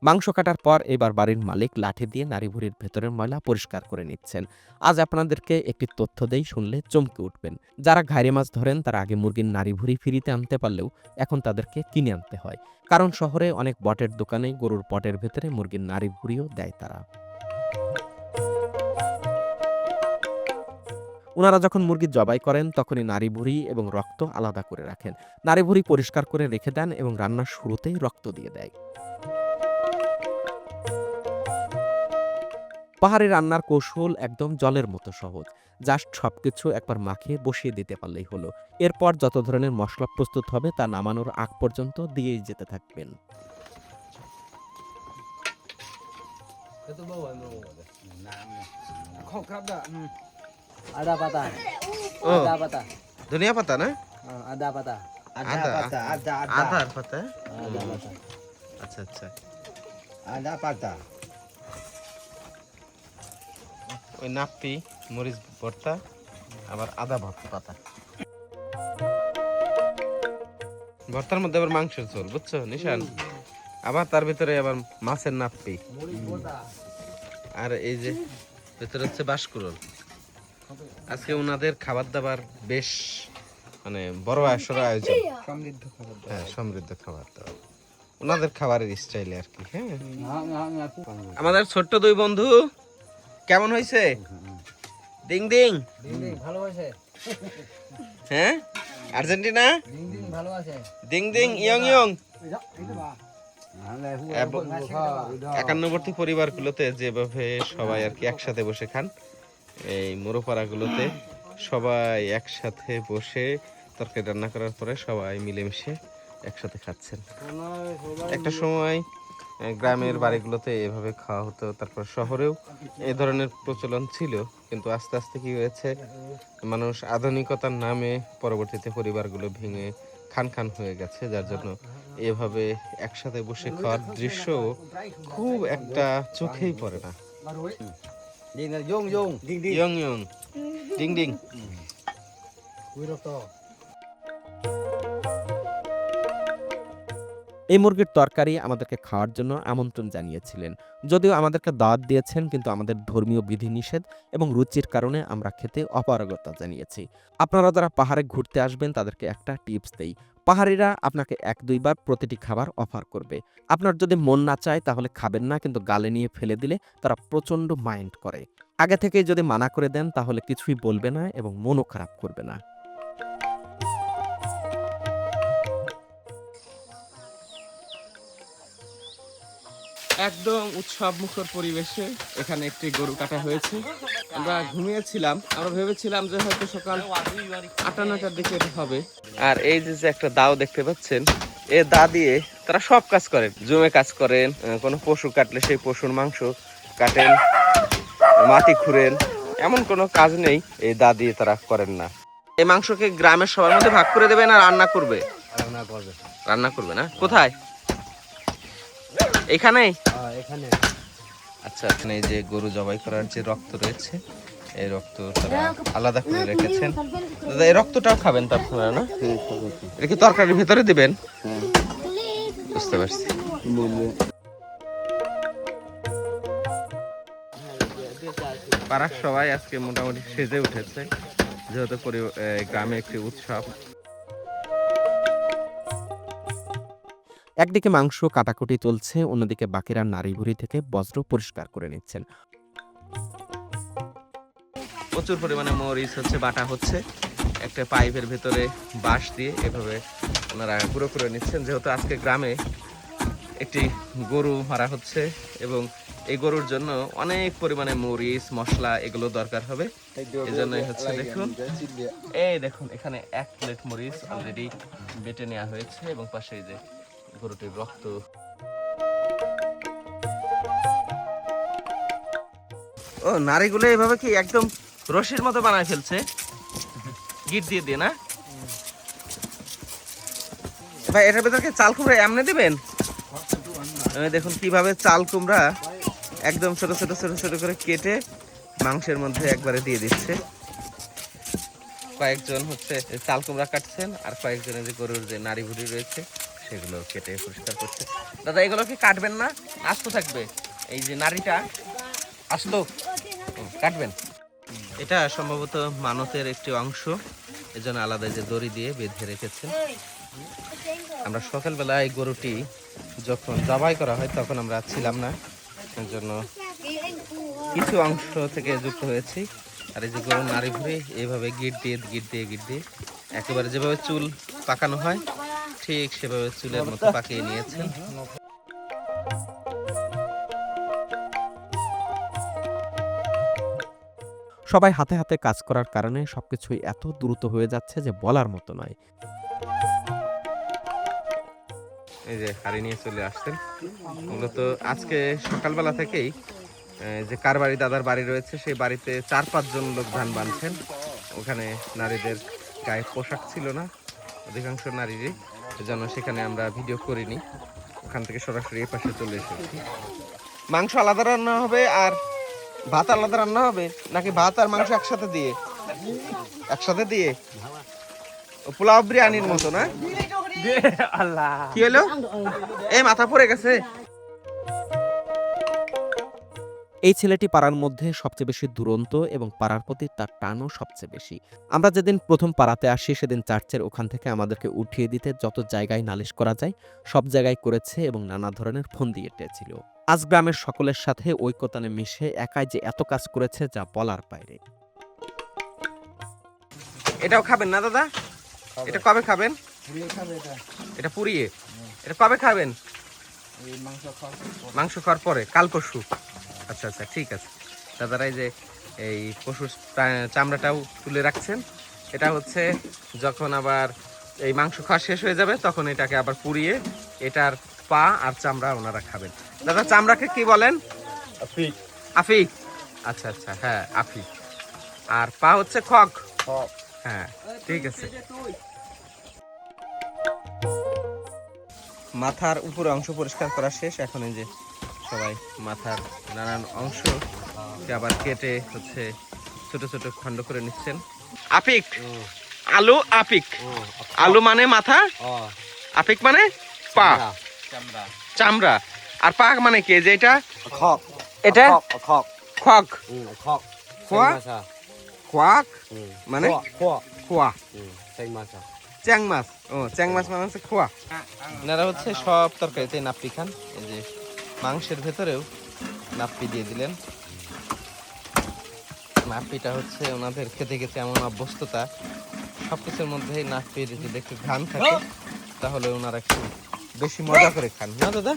মাংস কাটার পর এবার বাড়ির মালিক লাঠি দিয়ে নারী ভুঁড়ির ভেতরের ময়লা পরিষ্কার করে নিচ্ছেন। আজ আপনাদেরকে একটি তথ্য দেই, শুনলে চমকে উঠবেন। যারা ঘাইরে মাছ ধরেন তারা আগে মুরগির নারী ভুঁড়ি ফ্রিতে আনতে পারলেও এখন তাদেরকে কিনে আনতে হয়, কারণ শহরে অনেক বটের দোকানে গরুর পটের ভেতরে মুরগির নারী ভুঁড়িও দেয় তারা। ওনারা যখন মুরগি জবাই করেন তখনই নারী ভুঁড়ি এবং রক্ত আলাদা করে রাখেন। নারী ভুঁড়ি পরিষ্কার করে রেখে দেন এবং রান্নার শুরুতেই রক্ত দিয়ে দেয়। পাহাড়ি রান্নার কৌশল একদম জলের মতো সহজ। জাস্ট সবকিছু একবার মাখিয়ে বসিয়ে দিতে পারলেই হলো। এরপর যত ধরনের মশলা প্রস্তুত হবে তা নামানোর আগ পর্যন্ত দিয়েই যেতে থাকবেন। আদা পাতা, ও আদা পাতা, ধনিয়া পাতা না? আদা পাতা, আদা আদার পাতা। আদা পাতা, আচ্ছা আচ্ছা, আদা পাতা। ওই নাপ্পি মরিচ ভর্তা, আবার আদা পাতা। ভর্তার মধ্যে আবার মাংসের ঝোল, বুঝছো নিশান? আবার তার ভিতরে আবার মাছের নাপ্পি, আর এই যে ভিতরে হচ্ছে বাঁশকুড়ুল। আজকে ওনাদের খাবার দাবার বেশ মানে বড় আয়োজন, হ্যাঁ, সমৃদ্ধ খাবার দাবার, ওনাদের খাবারের স্টাইলে আর কি। হ্যাঁ, আমাদের ছোট্ট দুই বন্ধু কেমন হয়েছে? ডিং ডিং ভালো আছে হ্যাঁ, আর্জেন্টিনা ভালো আছে ডিং ডিং ইয়ং ইয়ং। একান্নবর্তী পরিবারগুলোতে যেভাবে সবাই আর কি একসাথে বসে খান, এই মোরপাড়াগুলোতে সবাই একসাথে বসে তরকারি রান্না করার পরে সবাই মিলেমিশে একসাথে খাচ্ছেন। একটা সময় গ্রামের বাড়িগুলোতে এভাবে খাওয়া হতো, তারপর শহরেও এই ধরনের প্রচলন ছিল, কিন্তু আস্তে আস্তে কি হয়েছে, মানুষ আধুনিকতার নামে পরবর্তীতে পরিবারগুলো ভেঙে খান খান হয়ে গেছে, যার জন্য এভাবে একসাথে বসে খাওয়ার দৃশ্য খুব একটা চোখেই পড়ে না। Dung dung young young ding ding. এই মুরগির তরকারি আমাদেরকে খাওয়ার জন্য আমন্ত্রণ জানিয়েছিলেন, যদিও আমাদেরকে দাওয়াত দিয়েছেন, কিন্তু আমাদের ধর্মীয় বিধিনিষেধ এবং রুচির কারণে আমরা খেতে অপারগতা জানিয়েছি। আপনারা যারা পাহাড়ে ঘুরতে আসবেন তাদেরকে একটা টিপস দেই, পাহাড়িরা আপনাকে 1-2 বার প্রতিটি খাবার অফার করবে। আপনার যদি মন না চায় তাহলে খাবেন না, কিন্তু গালে নিয়ে ফেলে দিলে তারা প্রচণ্ড মাইন্ড করে। আগে থেকেই যদি মানা করে দেন তাহলে কিছুই বলবে না এবং মনও খারাপ করবে না। একদম উৎসব মুখর পরিবেশে এখানে একটি গরু কাটা হয়েছে। আমরা ঘুমিয়েছিলাম, আমরা ভেবেছিলাম যে হয়তো সকাল 8-9টার দিকে এটা হবে। আর এই যে একটা দাও দেখতে পাচ্ছেন, এই দা দিয়ে তারা সব কাজ করেন, জমে কাজ করেন, কোনো পশু কাটলে সেই পশুর মাংস কাটেন, মাটি খুঁড়েন, এমন কোনো কাজ নেই এই দা দিয়ে তারা করেন না। এই মাংসকে গ্রামের সবার মধ্যে ভাগ করে দেবে না রান্না করবে? রান্না করবে না। কোথায়? এখানেই। এখানে আচ্ছা, এখানে এই যে গরু জবাই করার যে রক্ত রয়েছে, এই রক্ত তারা আলাদা করে রেখেছেন। দাদা, এই রক্তটাও খাবেন তো আপনারা, না? এটা কি তরকারির ভেতরে দিবেন? বুঝতে পারছি। পাড়ার সবাই আজকে মোটামুটি সেজে উঠেছে, যেহেতু গ্রামে একটি উৎসব। একদিকে মাংস কাটাকুটি চলছে, অন্যদিকে বাকিরা নাড়িভুড়ি থেকে বজ্র পরিষ্কার করে নিচ্ছেন। প্রচুর পরিমাণে মরিচ বাটা হচ্ছে, একটা পাইপের ভেতরে বাঁশ দিয়ে এভাবে ওনারা গুঁড়ো করে নিচ্ছেন, যেহেতু আজকে গ্রামে একটি গরু মারা হচ্ছে এবং এই গরুর জন্য অনেক পরিমাণে মরিচ মশলা এগুলো দরকার হবে। এই জন্যই দেখুন, এই দেখুন এখানে 1 প্লেট মরিচ অলরেডি বেটে নেওয়া হয়েছে এবং পাশে এই যে গরুটির রক্ত। ও, নারীগুলো এইভাবে কি একদম রশির মতো বানায় ফেলছে, গিট দিয়ে দিয়ে, না ভাই? এটার ভেতরে চাল কুমড়া এমনি দিবেন? দেখুন কিভাবে চাল কুমড়া একদম ছোট ছোট ছোট ছোট করে কেটে মাংসের মধ্যে একবারে দিয়ে দিচ্ছে। কয়েকজন চাল কুমড়া কাটছেন, আর কয়েকজনের যে গরুর যে নাড়ি ভুড়ি রয়েছে সেগুলো কেটে পরিষ্কার করছে। দাদা, এগুলো কি কাটবেন না? আস্ত থাকবে, এই যে নাড়িটা আস্ত কাটবেন। এটা সম্ভবত মানতের একটি অংশ, এজন্য আলাদা যে দড়ি দিয়ে বেঁধে রেখেছেন। আমরা সকালবেলা এই গরুটি যখন জবাই করা হয় তখন আমরা ছিলাম না, এর জন্য কিছু অংশ থেকে যুক্ত হয়েছি। আর এই যে গরুর নাড়ি ভুড়ি এইভাবে গিট দিয়ে একেবারে যেভাবে চুল পাকানো হয় ঠিক সেভাবে চুলের মতো পাকিয়ে নিয়েছেন। সবাই হাতে হাতে কাজ করার কারণে সবকিছুই এত দ্রুত হয়ে যাচ্ছে যে বলার মতো নয়। এই যে হাড়ি নিয়ে চলে আসছেন। মূলত আজকে সকালবেলা থেকেই যে কার বাড়ি, দাদার বাড়ি রয়েছে, সেই বাড়িতে 4-5 জন লোক ধান বাঁধছেন। ওখানে নারীদের গায়ে পোশাক ছিল না, অধিকাংশ নারীরই, এজন্য সেখানে আমরা ভিডিও করিনি। ওখান থেকে সরাসরি এই পাশে চলে এসেছি। মাংস আলাদা রান্না হবে আর ভাত আলাদা রান্না হবে, নাকি ভাত আর মাংস একসাথে দিয়ে? ও পোলাও বিরিয়ানির মতো, না? কি হলো? এই মাথা পড়ে গেছে। এই ছেলেটি পাড়ার মধ্যে সবচেয়ে বেশি দুরন্ত এবং পাড়ার প্রতি তার টানও সবচেয়ে বেশি। আমরা যেদিন প্রথম পাড়াতে আসি সেদিন চার্চের ওখান থেকে আমাদেরকে উঠিয়ে দিতে যত জায়গায় নালিশ করা যায় সব জায়গায় করেছে এবং নানা ধরনের ফোন দিয়ে এঁটেছিল। আজ গ্রামের সকলের সাথে ঐক্যতানে মিশে একাই যে এত কাজ করেছে যা বলার বাইরে। এটাও খাবেন না দাদা? এটা কবে খাবেন? এটা পুড়িয়ে? এটা কবে খাবেন? মাংস খাওয়ার পরে, কাল পরশু? আচ্ছা আচ্ছা, ঠিক আছে। দাদারা এই যে এই পশুর চামড়াটাও তুলে রাখছেন। এটা হচ্ছে যখন আবার এই মাংস খাওয়া শেষ হয়ে যাবে তখন এটাকে আবার পুড়িয়ে এটার পা আর চামড়া ওনারা খাবেন। দাদা চামড়াকে কি বলেন? আফিক। আফিক। আচ্ছা আচ্ছা, হ্যাঁ আফিক। আর পা হচ্ছে খক। হ্যাঁ ঠিক আছে। মাথার উপরে অংশ পরিষ্কার করা শেষ। এখন এই যে সবাই মাথার নানান অংশ আবার কেটে হচ্ছে ছোট ছোট খণ্ড করে নিচ্ছেন। আফিক, আলু আফিক। আলু মানে মাথা, আফিক মানে পা, চামড়া। আর পা মানে কি? যে এটা খক, এটা খক, খক। খক, খোয়া, খোয়াক মানে খোয়া। চ্যাং মাছ। ও, চ্যাং মাছ মানে হচ্ছে খোয়া। এনারা হচ্ছে সব তরকারিতে নাপ্পি খান। এই যে মাংসের ভেতরেও নাপ্পি দিয়ে দিলেন। নাপ্পিটা হচ্ছে ওনাদের খেতে খেতে এমন অভ্যস্ততা, সবকিছুর মধ্যে নাপ্পির যদি একটু ঘ্রাণ থাকে তাহলে ওনারা একটু বেশি মজা করে খান, না দাদা?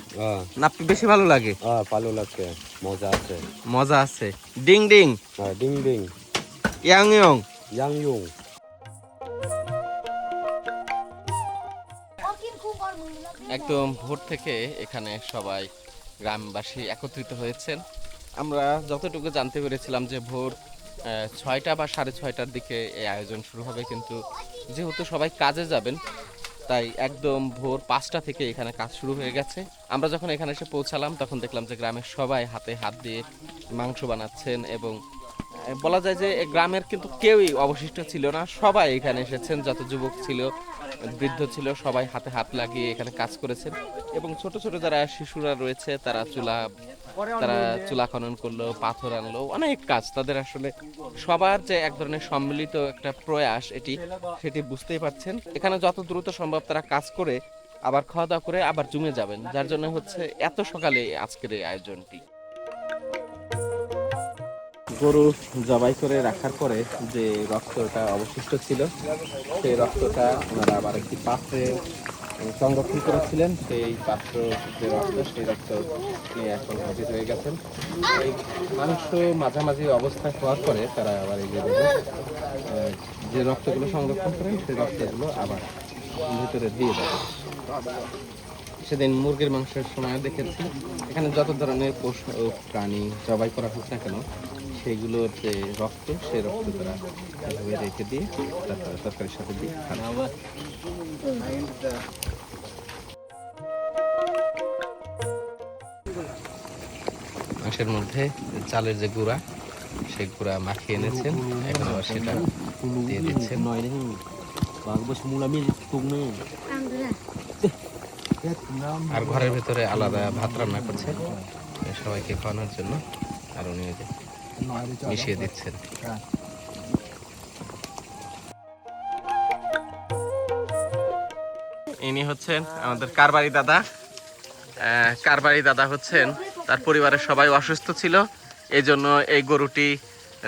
নাপ্পি বেশি ভালো লাগে। ভালো লাগছে, মজা আছে। মজা আছে। Ding ding, ding ding, young young, young young. একদম ভোর থেকে এখানে সবাই গ্রামবাসী একত্রিত হয়েছেন। আমরা যতটুকু জানতে পেরেছিলাম যে ভোর 6টা বা 6:30টার দিকে এই আয়োজন শুরু হবে, কিন্তু যেহেতু সবাই কাজে যাবেন তাই একদম ভোর 5টা থেকে এখানে কাজ শুরু হয়ে গেছে। আমরা যখন এখানে এসে পৌঁছালাম তখন দেখলাম যে গ্রামের সবাই হাতে হাত দিয়ে মাংস বানাচ্ছেন এবং বলা যায় যে গ্রামের কিন্তু কেউই অবশিষ্ট ছিল না, সবাই এখানে এসেছেন। যত যুবক ছিল, বৃদ্ধ ছিল, সবাই হাতে হাত লাগিয়ে এখানে কাজ করেছেন। এবং ছোট ছোট যারা শিশুরা রয়েছে তারা চুলা খনন করলো, পাথর আনলো, অনেক কাজ তাদের। আসলে সবার যে এক ধরনের সম্মিলিত একটা প্রয়াস সেটি বুঝতেই পারছেন। এখানে যত দ্রুত সম্ভব তারা কাজ করে আবার খাওয়া দাওয়া করে আবার জমে যাবেন, যার জন্য হচ্ছে এত সকালে আজকের এই আয়োজনটি। গরু জবাই করে রাখার পরে যে রক্তটা অবশিষ্ট ছিল সেই রক্তটা ওনারা আবার একটি পাত্রে সংরক্ষণ করেছিলেন। সেই পাত্র যে রক্ত, সেই রক্ত নিয়ে এখন হাজির হয়ে গেছেন। এই মাংস মাঝামাঝি অবস্থায় হওয়ার পরে তারা আবার এই যে রক্তগুলো সংরক্ষণ করেন সেই রক্তগুলো আবার ভিতরে দিয়ে দেয়। সেদিন মুরগির মাংসের সময় দেখেছি এখানে যত ধরনের পশু প্রাণী জবাই করা হোক না কেন সেইগুলোর যে রক্ত, সেই রক্ত তারা এভাবে রেখে দিয়ে তারপরে তরকারির সাথে দিয়ে খান। মাংসের মধ্যে চালের যে গুঁড়া, সেই গুঁড়া মাখিয়ে এনেছেন, এখন আবার সেটা দিয়ে দিচ্ছেন। আর ঘরের ভেতরে আলাদা ভাত রান্না করছেন সবাইকে খাওয়ানোর জন্য, আর উনি মিশিয়ে দিচ্ছেন। ইনি হচ্ছেন আমাদের কারবারি দাদা। কারবারি দাদা হচ্ছেন, তার পরিবারের সবাই অসুস্থ ছিল, এই জন্য এই গরুটি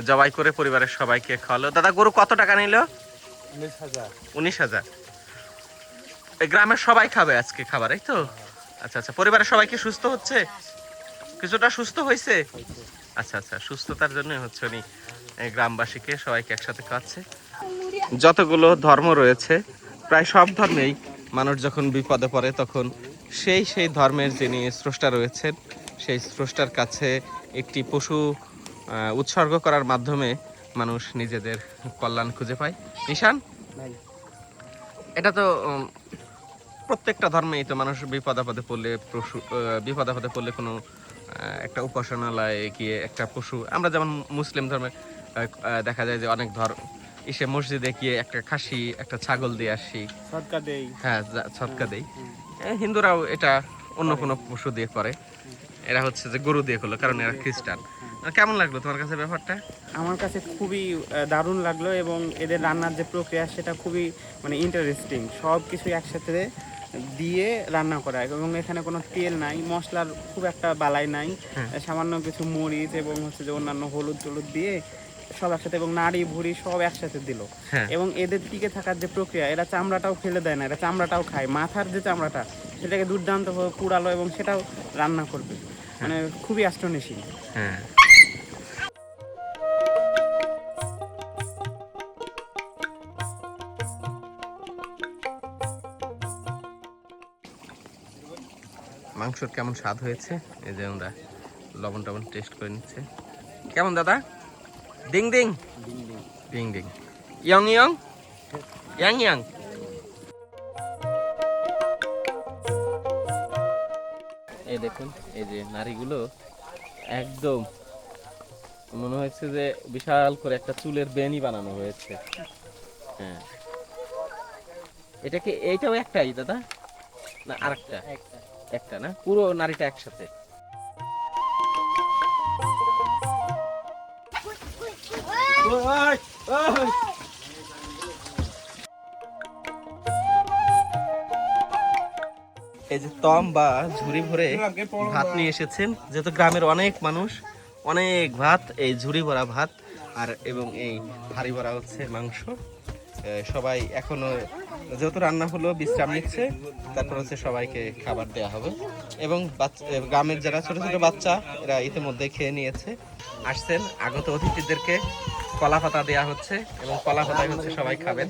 জবাই করে পরিবারের সবাইকে খাওয়ালো। দাদা, গরু কত টাকা নিল? 19,000। এই গ্রামের সবাই খাবে আজকে খাবার, এই তো? আচ্ছা আচ্ছা, পরিবারের সবাই কি সুস্থ হচ্ছে? কিছুটা সুস্থ হয়েছে? আচ্ছা আচ্ছা, সুস্থতার জন্য হচ্ছে উনি গ্রামবাসীকে সবাইকে একসাথে খাওয়াচ্ছে। যতগুলো ধর্ম রয়েছে প্রায় সব ধর্মেই মানুষ যখন বিপদে পড়ে তখন সেই ধর্মের যিনি স্রষ্টা রয়েছেন সেই স্রষ্টার কাছে একটি পশু উৎসর্গ করার মাধ্যমে মানুষ নিজেদের কল্যাণ খুঁজে পায়। নিশান, এটা তো প্রত্যেকটা ধর্মেই তো মানুষ বিপদাপদে পড়লে কোনো একটা উপাসনালয়ে গিয়ে একটা পশু, আমরা যেমন মুসলিম ধর্মে দেখা যায় যে অনেক মসজিদে গিয়ে একটা খাসি, একটা ছাগল দিয়ে আসি, সদকা দেই। হ্যাঁ, সদকা দেই। হিন্দুরাও এটা অন্য কোনো পশু দিয়ে করে, এরা হচ্ছে যে গরু দিয়ে করলো কারণ এরা খ্রিস্টান। কেমন লাগলো তোমার কাছে ব্যাপারটা? আমার কাছে খুবই দারুণ লাগলো এবং এদের রান্নার যে প্রক্রিয়া সেটা খুবই ইন্টারেস্টিং। সব কিছু একসাথে দিয়ে রান্না করা হয় এবং এখানে কোনো তেল নাই, মশলার খুব একটা বালাই নাই, সামান্য কিছু মরিচ এবং হচ্ছে যে অন্যান্য হলুদ টলুদ দিয়ে সব একসাথে এবং নাড়ি ভুড়ি সব একসাথে দিল। হ্যাঁ। এবং এদের টিকে থাকার যে প্রক্রিয়া, এরা চামড়াটাও ফেলে দেয় না, এরা চামড়াটাও খায়, মাথার যে চামড়াটা সেটাকে দুর্দান্তভাবে পুড়ালো এবং সেটাও রান্না করবে, মানে খুবই অ্যাস্টনিশিং। হ্যাঁ। মাংসর কেমন স্বাদ হয়েছে এই যে আমরা লবণ টবণ টেস্ট করে নিচ্ছে। কেমন দাদা? Ding ding ding ding young young young young. এই দেখুন এই যে নারীগুলো একদম মনে হচ্ছে যে বিশাল করে একটা চুলের বেনি বানানো হয়েছে। হ্যাঁ, এটা কি এইটাও একটাই দাদা না আরেকটা? একটা না, পুরো নারীটা একসাথে। এই যে তম বা ঝুড়ি ভরে ভাত নিয়ে এসেছেন, যেহেতু গ্রামের অনেক মানুষ, অনেক ভাত, এই ঝুড়ি ভরা ভাত আর এবং এই হাড়ি ভরা হচ্ছে মাংস। সবাই এখনো যেহেতু রান্না হলো বিশ্রাম নিচ্ছে, তারপর হচ্ছে সবাইকে খাবার দেওয়া হবে এবং গ্রামের যারা ছোট ছোট বাচ্চা এরা ইতিমধ্যে খেয়ে নিয়েছে। আসছেন আগত অতিথিদেরকে কলা পাতা দেওয়া হচ্ছে এবং কলা পাতায় হচ্ছে সবাই খাবেন।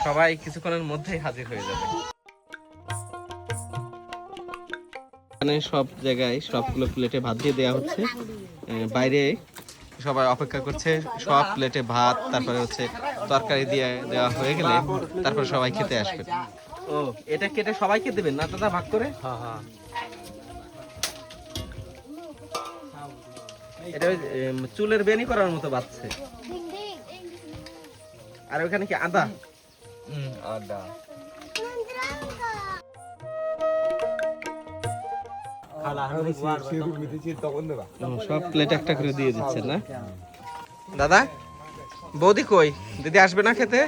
সবাই কিছুক্ষণের মধ্যেই হাজির হয়ে যাবে। এখানে সব জায়গায় সবগুলো প্লেটে ভাত দিয়ে দেওয়া হচ্ছে। বাইরে সবাই অপেক্ষা করছে, সব প্লেটে ভাত তারপরে হচ্ছে তরকারি দিয়ে দেওয়া হয়ে গেলে তারপর সবাই খেতে আসবে। ও, এটা কেটে সবাইকে দেবেন না দাদা ভাগ করে? এটা ওই চুলের বেনি করার মতো বাচ্চা। আর ওখানে কি আদা? আদা সব প্লেট একটা করে দিয়ে দিচ্ছেন না দাদা? বৌদি কই? দিদি আসবে না খেতে?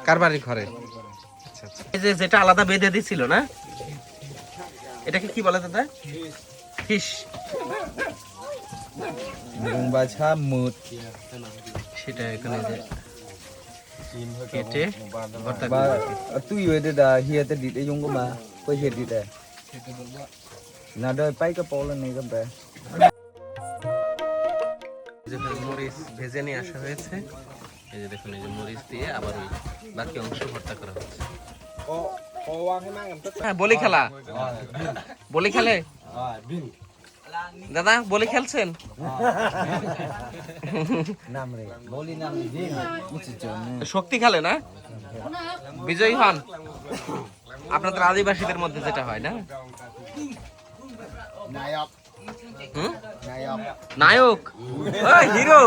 কার বাড়ির ঘরে? আচ্ছা আচ্ছা। এই যে যেটা আলাদা বেঁধে দিছিল না, এটাকে কি বলে দাদা? ফিশ। বাছা মুট সেটা এখানে যে কেটে ভর্তা বা করে। তুই ওইটা দা হিয়াতে দিতে yung ko ma কই হে দিতে না দই পাই কা পলে নেই কা বে যেখানে মরিচ ভেজে নিয়ে আসা হয়েছে, এই যে দেখুন এই যে মরিচ দিয়ে আবার ওই বাকি অংশ ভর্তা করা হচ্ছে। হ্যাঁ, বলি খেলা, বলি খেলে দাদা? বলি খেলছেন? নাম রে বলি নাম দিন কিছু জন্য শক্তি খেলে না, বিজয়ী হন আপনাদের আদিবাসীদের মধ্যে যেটা হয় না? নায়ক হুম? নায়ক নায়ক, ওই হিরো।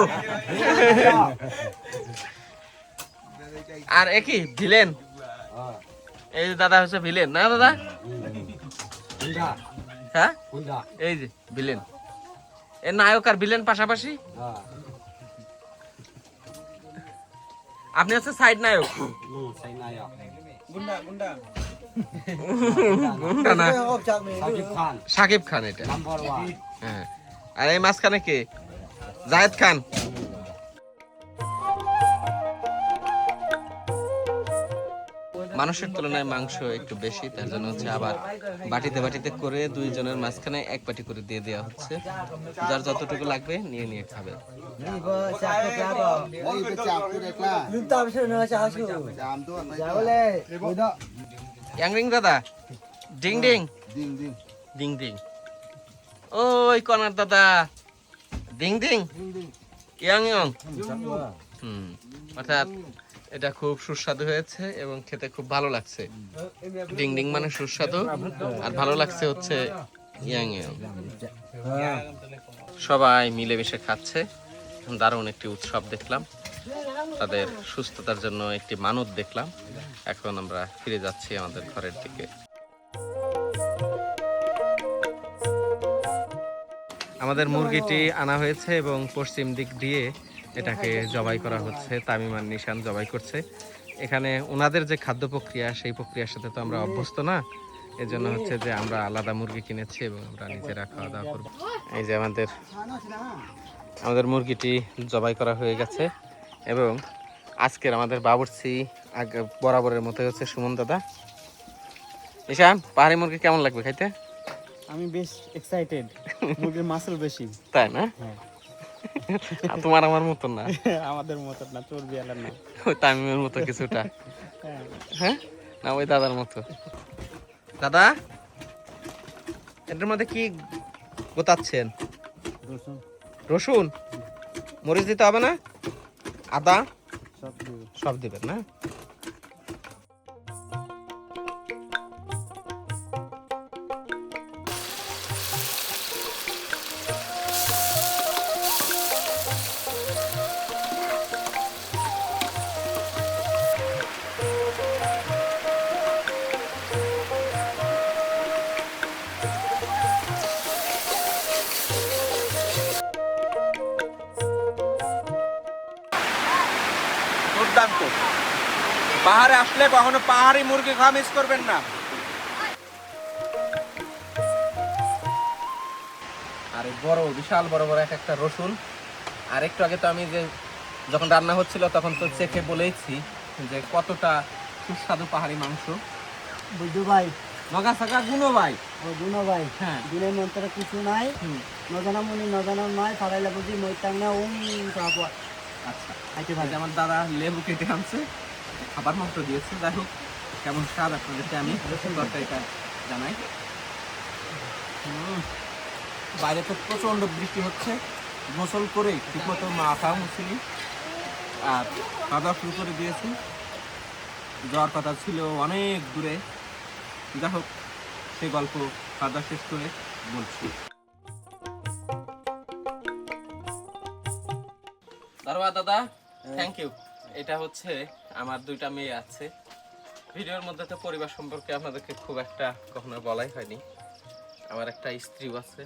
আর একই ভিলেন, এই যে দাদা হচ্ছে ভিলেন না দাদা? হ্যাঁ, এই যে ভিলেন, এর নায়ক আর ভিলেন পাশাপাশি। আপনি হচ্ছে সাইড নায়ক। গুন্ডা না, সাকিব খান এটা। হ্যাঁ, আর এই মাঝখানে কে? জায়েদ খান। মানুষের তুলনায় মাংস একটু বেশি, তার জন্য হচ্ছে আবার বাটিতে বাটিতে করে দুইজনের মাঝখানে এক বাটি করে দিয়ে দেওয়া হচ্ছে। যার যতটুকু লাগবে নিয়ে নিয়ে খাবে। ইয়াংরিং দাদা, ডিং ডিং ডিং ডিং। ওই কনার দাদা, ডিং ডিং ইয়াং ইয়ং। অর্থাৎ এটা খুব সুস্বাদু হয়েছে এবং খেতে খুব ভালো লাগছে। ডিং ডিং মানে সুস্বাদু আর ভালো লাগছে হচ্ছে ইয়াং ইয়াং। সবাই মিলেমিশে খাচ্ছে, দারুণ একটি উৎসব দেখলাম, তাদের সুস্থতার জন্য একটি মানত দেখলাম। এখন আমরা ফিরে যাচ্ছি আমাদের ঘরের দিকে। আমাদের মুরগিটি আনা হয়েছে এবং পশ্চিম দিক দিয়ে এটাকে জবাই করা হচ্ছে। তামিম আর নিশান জবাই করছে। এখানে ওনাদের যে খাদ্য প্রক্রিয়া সেই প্রক্রিয়ার সাথে তো আমরা অভ্যস্ত না, এজন্য হচ্ছে যে আমরা আলাদা মুরগি কিনেছি এবং আমরা নিজেরা খাওয়া দাওয়া করবো। এই যে আমাদের মুরগিটি জবাই করা হয়ে গেছে এবং আজকের আমাদের বাবুর্চি আগে বরাবরের মতো হচ্ছে সুমন দাদা। ঈশান, পাহাড়ি মুরগি কেমন লাগবে খাইতে? আমি বেশ এক্সাইটেড, মুরগির মাসল বেশি। তাই না? হ্যাঁ। আর তোমার আমার মতো না, আমাদের মতো না, চর্বি আলার না। ওই তামিমের মতো কিছুটা। হ্যাঁ। হ্যাঁ, না ওই দাদার মতো। দাদা, এটার মধ্যে কি গোতাচ্ছেন? রসুন, মরিচ দিতে হবে না? আদা সব দিবেন না? দুর্দান্ত। পাহাড়ে আসলে কখনো পাহাড়ি মুরগি খাওয়া মিস করবেন না। আর এই বড় বিশাল বড় বড় একটা রসুন। আর একটু আগে তো আমি যে যখন রান্না হচ্ছিল তখন তো চেখে বলেইছি যে কতটা সুস্বাদু পাহাড়ি মাংস। বুঝু ভাই, নগা সাগা গুনো ভাই। ও গুনো ভাই, হ্যাঁ, দিনের মন্ত্রে কিছু নাই, নজানা মুনি নজানা নয়, ফারাইলা বুঝি মইতাং না তারপর আচ্ছা। খাইতে এই পারে। যে আমার দাদা লেবু কেটে আনছে, খাবার মাত্র দিয়েছে। যাই হোক, কেমন স্বাদ আপনাদেরকে আমি রসুন তরকারিটা জানাই। বাইরে তো প্রচন্ড বৃষ্টি হচ্ছে, গোসল করে ঠিকমতো মাথা মুছিনি আর খাওয়া দাওয়া শুরু করে দিয়েছি। যাওয়ার কথা ছিল অনেক দূরে, যাই হোক সেই গল্প খাওয়া দাওয়া শেষ করে বলছি। দাদা, থ্যাংক ইউ। এটা হচ্ছে আমার দুইটা মেয়ে আছে। ভিডিওর মধ্যে তো পরিবার সম্পর্কে আপনাদেরকে খুব একটা কখনো বলাই হয়নি। আমার একটা স্ত্রীও আছে,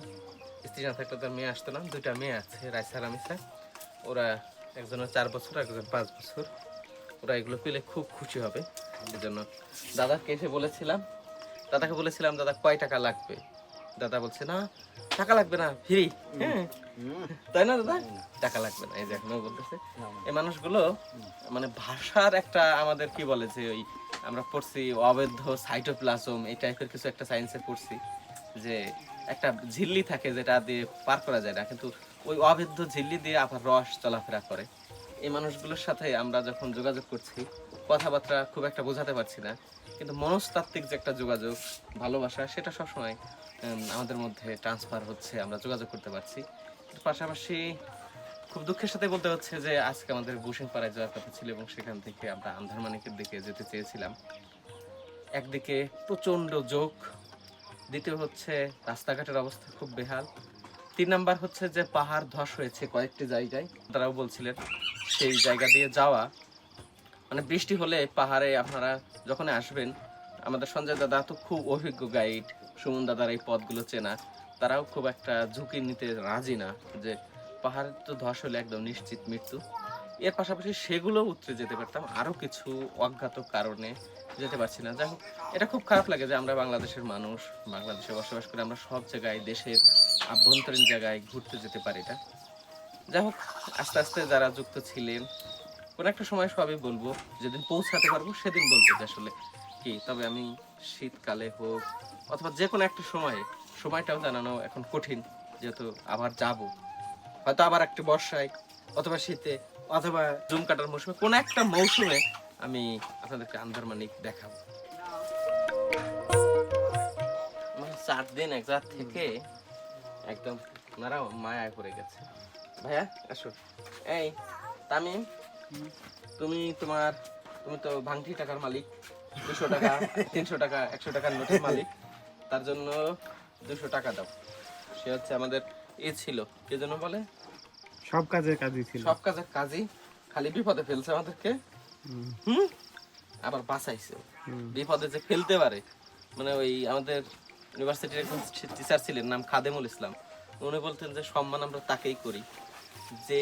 স্ত্রী না থাকলে তো মেয়ে আসতো না। দুইটা মেয়ে আছে, রাইসা রামিসা। ওরা একজনের 4 বছর, একজন 5 বছর। ওরা এগুলো পেলে খুব খুশি হবে। এই জন্য দাদাকে এসে বলেছিলাম, দাদা কয় টাকা লাগবে? দাদা বলছে না টাকা লাগবে না, ফ্রি। হ্যাঁ, তাই না দাদা? টাকা লাগবে না। এই যে এখনো বলতেছে। এই মানুষগুলো মানে ভাষার একটা আমাদের কি বলে যে ওই আমরা পড়ছি অবৈধ সাইটোপ্লাজম এই টাইপের কিছু একটা সায়েন্সে পড়ছি যে একটা ঝিল্লি থাকে যেটা দিয়ে পার করা যায় না, কিন্তু ওই অবৈধ ঝিল্লি দিয়ে আবার রস চলাফেরা করে। এই মানুষগুলোর সাথে আমরা যখন যোগাযোগ করছি, কথাবার্তা খুব একটা বোঝাতে পারছি না, কিন্তু মনস্তাত্ত্বিক যে একটা যোগাযোগ, ভালোবাসা, সেটা সবসময় আমাদের মধ্যে ট্রান্সফার হচ্ছে, আমরা যোগাযোগ করতে পারছি। পাশাপাশি খুব দুঃখের সাথে বলতে হচ্ছে যে আজকে আমাদের বুশিং পাড়ায় যাওয়ার কথা ছিল এবং সেখান থেকে আমরা আন্ধারমানিকের দিকে যেতে চেয়েছিলাম। একদিকে প্রচন্ড জোক, দ্বিতীয় হচ্ছে রাস্তাঘাটের অবস্থা খুব বেহাল, 3 নাম্বার হচ্ছে যে পাহাড় ধস হয়েছে কয়েকটি জায়গায়। তারাও বলছিলেন সেই জায়গা দিয়ে যাওয়া মানে বৃষ্টি হলে পাহাড়ে আপনারা যখন আসবেন, আমাদের সঞ্জয় দাদা তো খুব অভিজ্ঞ গাইড, সুমন দাদার এই পথগুলো চেনা, তারাও খুব একটা ঝুঁকি নিতে রাজি না যে পাহাড়ে তো ধস হলে একদম নিশ্চিত মৃত্যু। এর পাশাপাশি সেগুলো উতরে যেতে পারতাম, আরও কিছু অজ্ঞাত কারণে যেতে পারছি না। যাই হোক, এটা খুব খারাপ লাগে যে আমরা বাংলাদেশের মানুষ, বাংলাদেশে বসবাস করে আমরা সব জায়গায়, দেশের আভ্যন্তরীণ জায়গায় ঘুরতে যেতে পারি না। যাই হোক, আস্তে আস্তে যারা যুক্ত ছিলেন, কোনো একটা সময় সবই বলবো, যেদিন পৌঁছাতে পারবো সেদিন বলবো যে আসলে কি। তবে আমি শীতকালে হোক অথবা যে কোনো একটা সময়টাও জানানো এখন কঠিন, যেহেতু আবার যাব, হয়তো আবার একটা বর্ষায় অথবা শীতে অথবা জুম কাটার মৌসুমে, কোনো একটা মৌসুমে আমি আপনাদেরকে আন্দারমানিক দেখাবো। 4 দিন এক জায়গা থেকে একদম ওনারা মায়ায় পড়ে গেছে। ভাইয়া আসো। এই তামিম, তুমি তো ভাঙটি টাকার মালিক, 200 টাকা 300 টাকা 100 টাকার নোটের মালিক, তার জন্য 200 টাকা দাও। সে হচ্ছে আমাদের ছিল, কে যেন বলে, সব কাজের কাজই ছিল, সব কাজের কাজই, খালি বিপদে ফেলছে আমাদেরকে, আবার বাঁচাইছে। বিপদে যে ফেলতে পারে, মানে ওই আমাদের ইউনিভার্সিটির একজন টিচার ছিলেন, নাম খাদেমুল ইসলাম, উনি বলতেন যে সম্মান আমরা তাকেই করি যে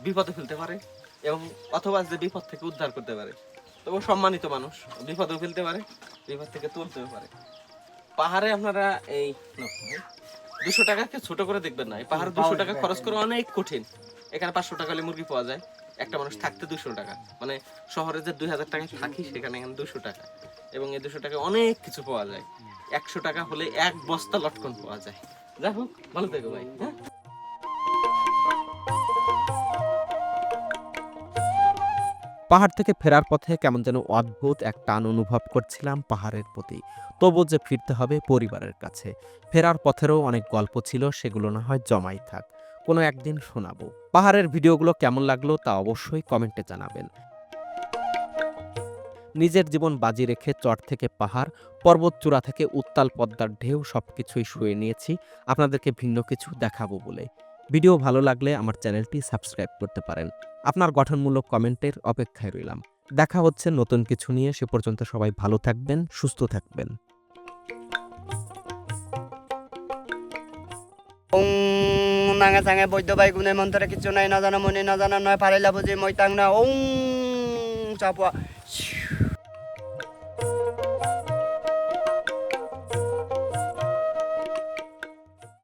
বিপদে ফেলতে পারে এবং অথবা যে বিপদ থেকে উদ্ধার করতে পারে। তবু সম্মানিত মানুষ, বিপদেও ফেলতে পারে, বিপদ থেকে তুলতেও পারে। পাহাড়ে আপনারা এই 200 টাকাকে ছোট করে দেখবেন না, এই পাহাড়ে 200 টাকা খরচ করা অনেক কঠিন। এখানে 500 টাকা হলে মুরগি পাওয়া যায়, একটা মানুষ থাকতে 200 টাকা, মানে শহরে যে 2000 টাকায় থাকি সেখানে এখানে 200 টাকা, এবং এই 200 টাকায় অনেক কিছু পাওয়া যায়। 100 টাকা হলে 1 বস্তা লটকন পাওয়া যায়। যাই হোক, ভালো থেকো ভাই। হ্যাঁ, পাহাড় থেকে ফেরার পথে কেমন যেন অদ্ভুত এক টান অনুভব করছিলাম পাহাড়ের প্রতি। তবু যে ফিরতে হবে পরিবারের কাছে। ফেরার পথেরও অনেক গল্প ছিল, সেগুলো না হয় জমাই থাক, কোনো একদিন শোনাবো। পাহাড়ের ভিডিওগুলো কেমন লাগলো তা অবশ্যই কমেন্টে জানাবেন। নিজের জীবন বাজি রেখে চট থেকে পাহাড়, পর্বত চূড়া থেকে উত্তাল পদ্মার ঢেউ সবকিছুই শুয়ে নিয়েছি আপনাদেরকে ভিন্ন কিছু দেখাবো বলে। ভিডিও ভালো লাগলে আমার চ্যানেলটি সাবস্ক্রাইব করতে পারেন। আপনার গঠনমূলক কমেন্টের অপেক্ষায় রইলাম। দেখা হচ্ছে নতুন কিছু নিয়ে, সে পর্যন্ত সবাই ভালো থাকবেন, সুস্থ থাকবেন। ওং নাঙা চাঙে বৈদ্য বাই গুণে মন্ত্রে কিছু নাই, না জানা মনে না জানা নয় পারিলা বুঝি মই তাং না। ওং চাপুয়া